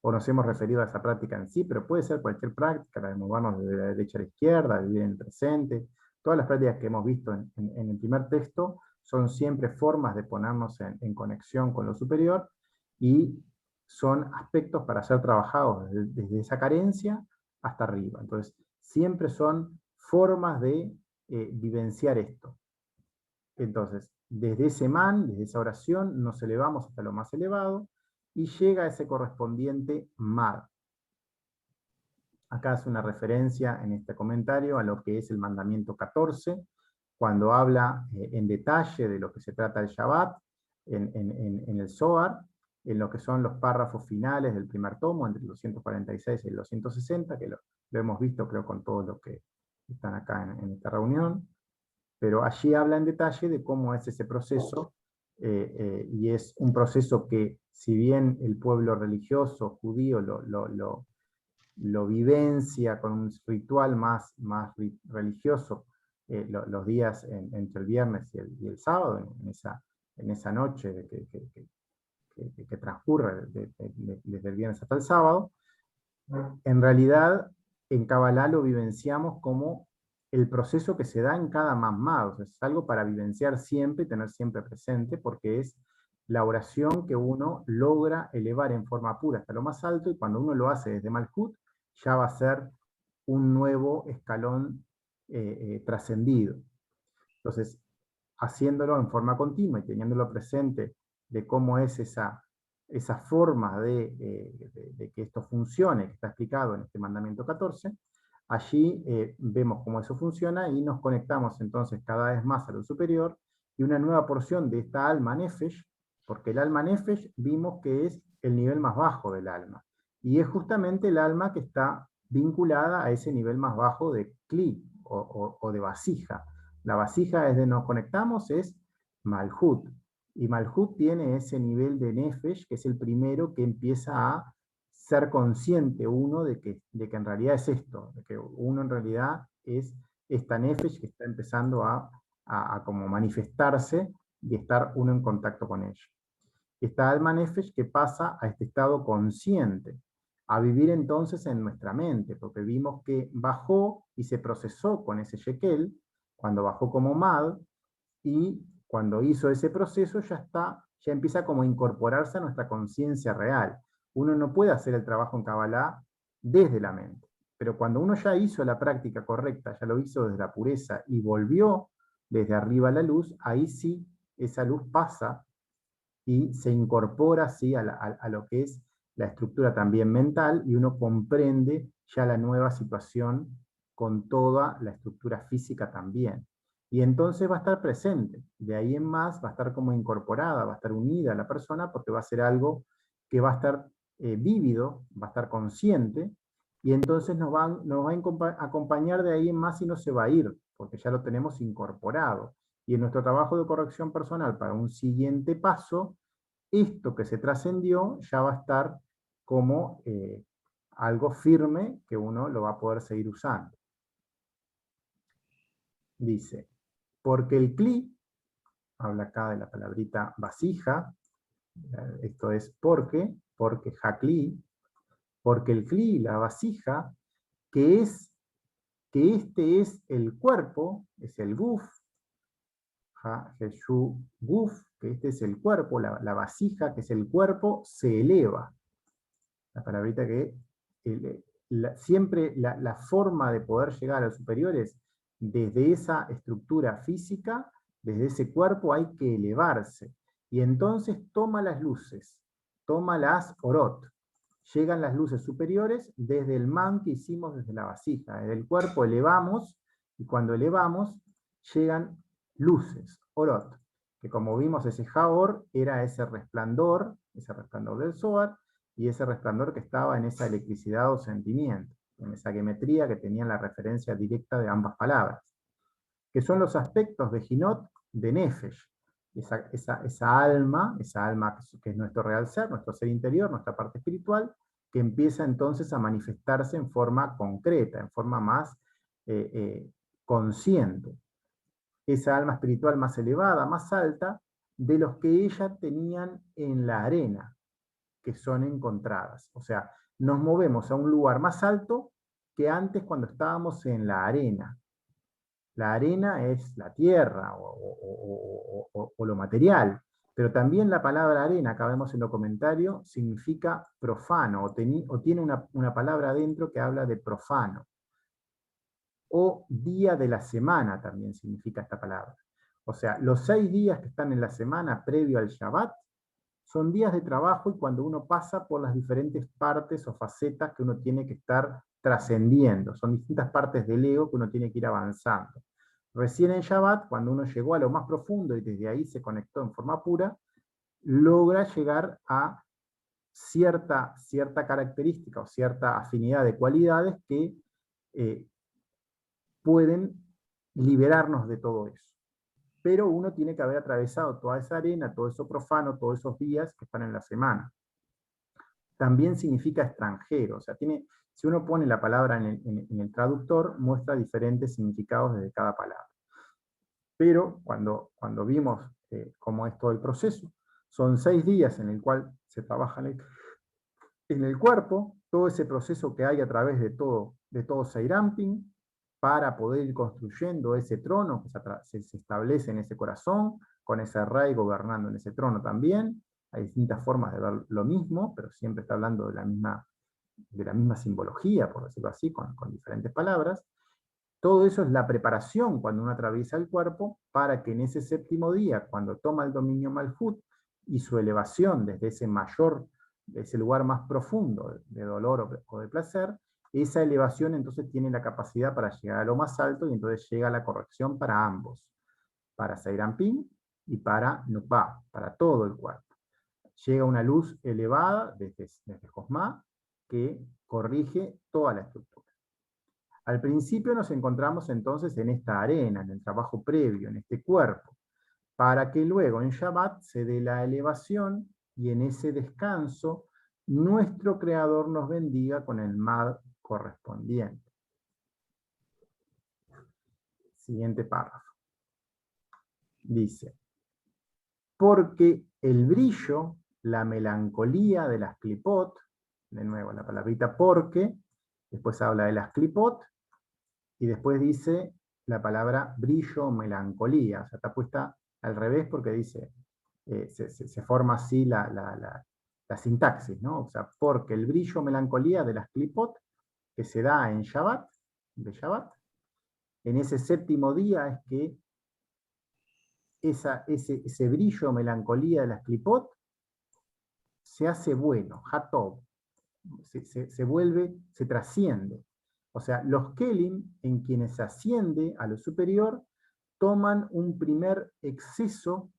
o nos hemos referido a esa práctica en sí, pero puede ser cualquier práctica, la de movernos de la derecha a la izquierda, vivir en el presente. Todas las prácticas que hemos visto en el primer texto son siempre formas de ponernos en conexión con lo superior, y son aspectos para ser trabajados desde esa carencia hasta arriba. Entonces, siempre son formas de vivenciar esto. Entonces, desde ese man, desde esa oración, nos elevamos hasta lo más elevado, y llega ese correspondiente mad. Acá hace una referencia en este comentario a lo que es el mandamiento 14, cuando habla en detalle de lo que se trata el Shabbat, en el Zohar, en lo que son los párrafos finales del primer tomo, entre el 246 y el 260, que lo hemos visto creo con todos los que están acá en esta reunión, pero allí habla en detalle de cómo es ese proceso, y es un proceso que, si bien el pueblo religioso judío lo vivencia con un ritual más religioso los días entre el viernes y el sábado, en esa noche que transcurre desde el viernes hasta el sábado, en realidad en Kabbalah lo vivenciamos como el proceso que se da en cada mamá. O sea, es algo para vivenciar siempre y tener siempre presente, porque es la oración que uno logra elevar en forma pura hasta lo más alto, y cuando uno lo hace desde Malhut, ya va a ser un nuevo escalón trascendido. Entonces, haciéndolo en forma continua y teniéndolo presente de cómo es esa forma de que esto funcione, que está explicado en este mandamiento 14, allí vemos cómo eso funciona y nos conectamos entonces cada vez más a lo superior, y una nueva porción de esta alma nefesh, porque el alma nefesh vimos que es el nivel más bajo del alma, y es justamente el alma que está vinculada a ese nivel más bajo de kli o de vasija. La vasija desde nos conectamos es Malhut, y Malhut tiene ese nivel de Nefesh, que es el primero que empieza a ser consciente uno de que en realidad es esto, de que uno en realidad es esta Nefesh que está empezando a como manifestarse y estar uno en contacto con ella. Esta alma Nefesh que pasa a este estado consciente, a vivir entonces en nuestra mente, porque vimos que bajó y se procesó con ese Shekel, cuando bajó como Mad, y cuando hizo ese proceso ya empieza como a incorporarse a nuestra conciencia real. Uno no puede hacer el trabajo en Kabbalah desde la mente, pero cuando uno ya hizo la práctica correcta, ya lo hizo desde la pureza y volvió desde arriba a la luz, ahí sí esa luz pasa y se incorpora así a lo que es la estructura también mental, y uno comprende ya la nueva situación con toda la estructura física también. Y entonces va a estar presente, de ahí en más va a estar como incorporada, va a estar unida a la persona, porque va a ser algo que va a estar vívido, va a estar consciente, y entonces nos va a acompañar de ahí en más y no se va a ir, porque ya lo tenemos incorporado. Y en nuestro trabajo de corrección personal para un siguiente paso, esto que se trascendió ya va a estar como algo firme que uno lo va a poder seguir usando. Dice, porque el kli, habla acá de la palabrita vasija, esto es porque hakli, porque el kli, la vasija, que este es el cuerpo, es el guf, Jeshu guf, que este es el cuerpo, la vasija, que es el cuerpo, se eleva. La palabrita que siempre la forma de poder llegar a los superiores, desde esa estructura física, desde ese cuerpo hay que elevarse. Y entonces toma las luces, toma las orot. Llegan las luces superiores desde el man que hicimos desde la vasija. Desde el cuerpo elevamos, y cuando elevamos llegan luces, orot, que como vimos ese jaor era ese resplandor del Zohar, y ese resplandor que estaba en esa electricidad o sentimiento, en esa geometría que tenían la referencia directa de ambas palabras, que son los aspectos de Jinot de Nefesh, esa alma que es nuestro real ser, nuestro ser interior, nuestra parte espiritual, que empieza entonces a manifestarse en forma concreta, en forma más consciente. Esa alma espiritual más elevada, más alta, de los que ellas tenían en la arena, que son encontradas. O sea, nos movemos a un lugar más alto que antes cuando estábamos en la arena. La arena es la tierra o lo material, Pero también la palabra arena, acá vemos en los comentarios, significa profano, o tiene una palabra adentro que habla de profano. O día de la semana también significa esta palabra. O sea, los 6 días que están en la semana previo al Shabbat son días de trabajo, y cuando uno pasa por las diferentes partes o facetas que uno tiene que estar trascendiendo. Son distintas partes del ego que uno tiene que ir avanzando. Recién en Shabbat, cuando uno llegó a lo más profundo y desde ahí se conectó en forma pura, logra llegar a cierta característica o cierta afinidad de cualidades que pueden liberarnos de todo eso. Pero uno tiene que haber atravesado toda esa arena, todo eso profano, todos esos días que están en la semana. También significa extranjero, o sea, si uno pone la palabra en el traductor, muestra diferentes significados desde cada palabra. Pero cuando vimos cómo es todo el proceso, son 6 días en el cual se trabaja en el cuerpo, todo ese proceso que hay a través de todo Seirampin, para poder ir construyendo ese trono que se establece en ese corazón, con ese rey gobernando en ese trono también. Hay distintas formas de ver lo mismo, pero siempre está hablando de la misma simbología, por decirlo así, con diferentes palabras. Todo eso es la preparación cuando uno atraviesa el cuerpo, para que en ese 7º día, cuando toma el dominio Malhut, y su elevación desde ese lugar más profundo de dolor o de placer, esa elevación entonces tiene la capacidad para llegar a lo más alto, y entonces llega la corrección para ambos, para Seirampin y para Nukba, para todo el cuerpo. Llega una luz elevada desde Josma que corrige toda la estructura. Al principio nos encontramos entonces en esta arena, en el trabajo previo, en este cuerpo, para que luego en Shabbat se dé la elevación, y en ese descanso nuestro Creador nos bendiga con el Mad correspondiente. Siguiente párrafo. Dice: porque el brillo, la melancolía de las clipot, de nuevo la palabrita porque, después habla de las clipot, y después dice la palabra brillo o melancolía, o sea, está puesta al revés porque dice, se forma así la sintaxis, ¿no? O sea, porque el brillo o melancolía de las clipot, que se da en Shabbat, en ese 7º día es que ese brillo o melancolía de las clipot se hace bueno, hatov, se trasciende. O sea, los kelim, en quienes se asciende a lo superior, toman un primer exceso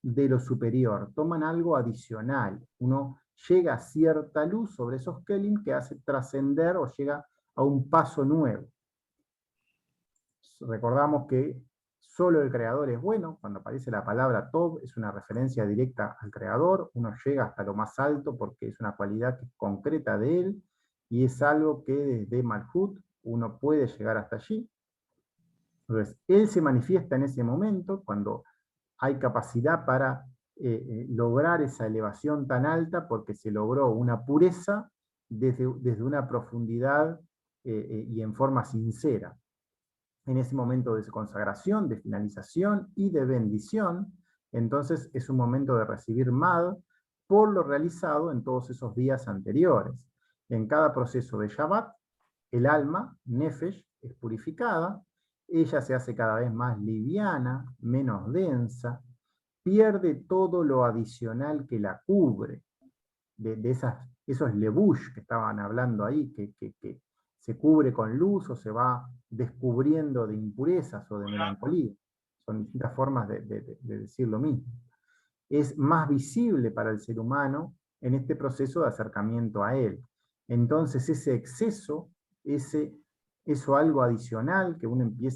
de lo superior, toman algo adicional. Uno llega a cierta luz sobre esos kelim que hace trascender, o llega a un paso nuevo. Recordamos que solo el Creador es bueno. Cuando aparece la palabra Tov, es una referencia directa al Creador. Uno llega hasta lo más alto porque es una cualidad que es concreta de Él, y es algo que desde Malhut uno puede llegar hasta allí. Entonces, Él se manifiesta en ese momento, cuando hay capacidad para lograr esa elevación tan alta, porque se logró una pureza desde una profundidad y en forma sincera. En ese momento de consagración, de finalización y de bendición, entonces es un momento de recibir Mad por lo realizado en todos esos días anteriores. En cada proceso de Shabbat, el alma, Nefesh, es purificada, ella se hace cada vez más liviana, menos densa, pierde todo lo adicional que la cubre, de esos levush que estaban hablando ahí, que se cubre con luz o se va descubriendo de impurezas o de melancolía. Son distintas formas de decir lo mismo. Es más visible para el ser humano en este proceso de acercamiento a él. Entonces ese exceso, eso algo adicional que uno empieza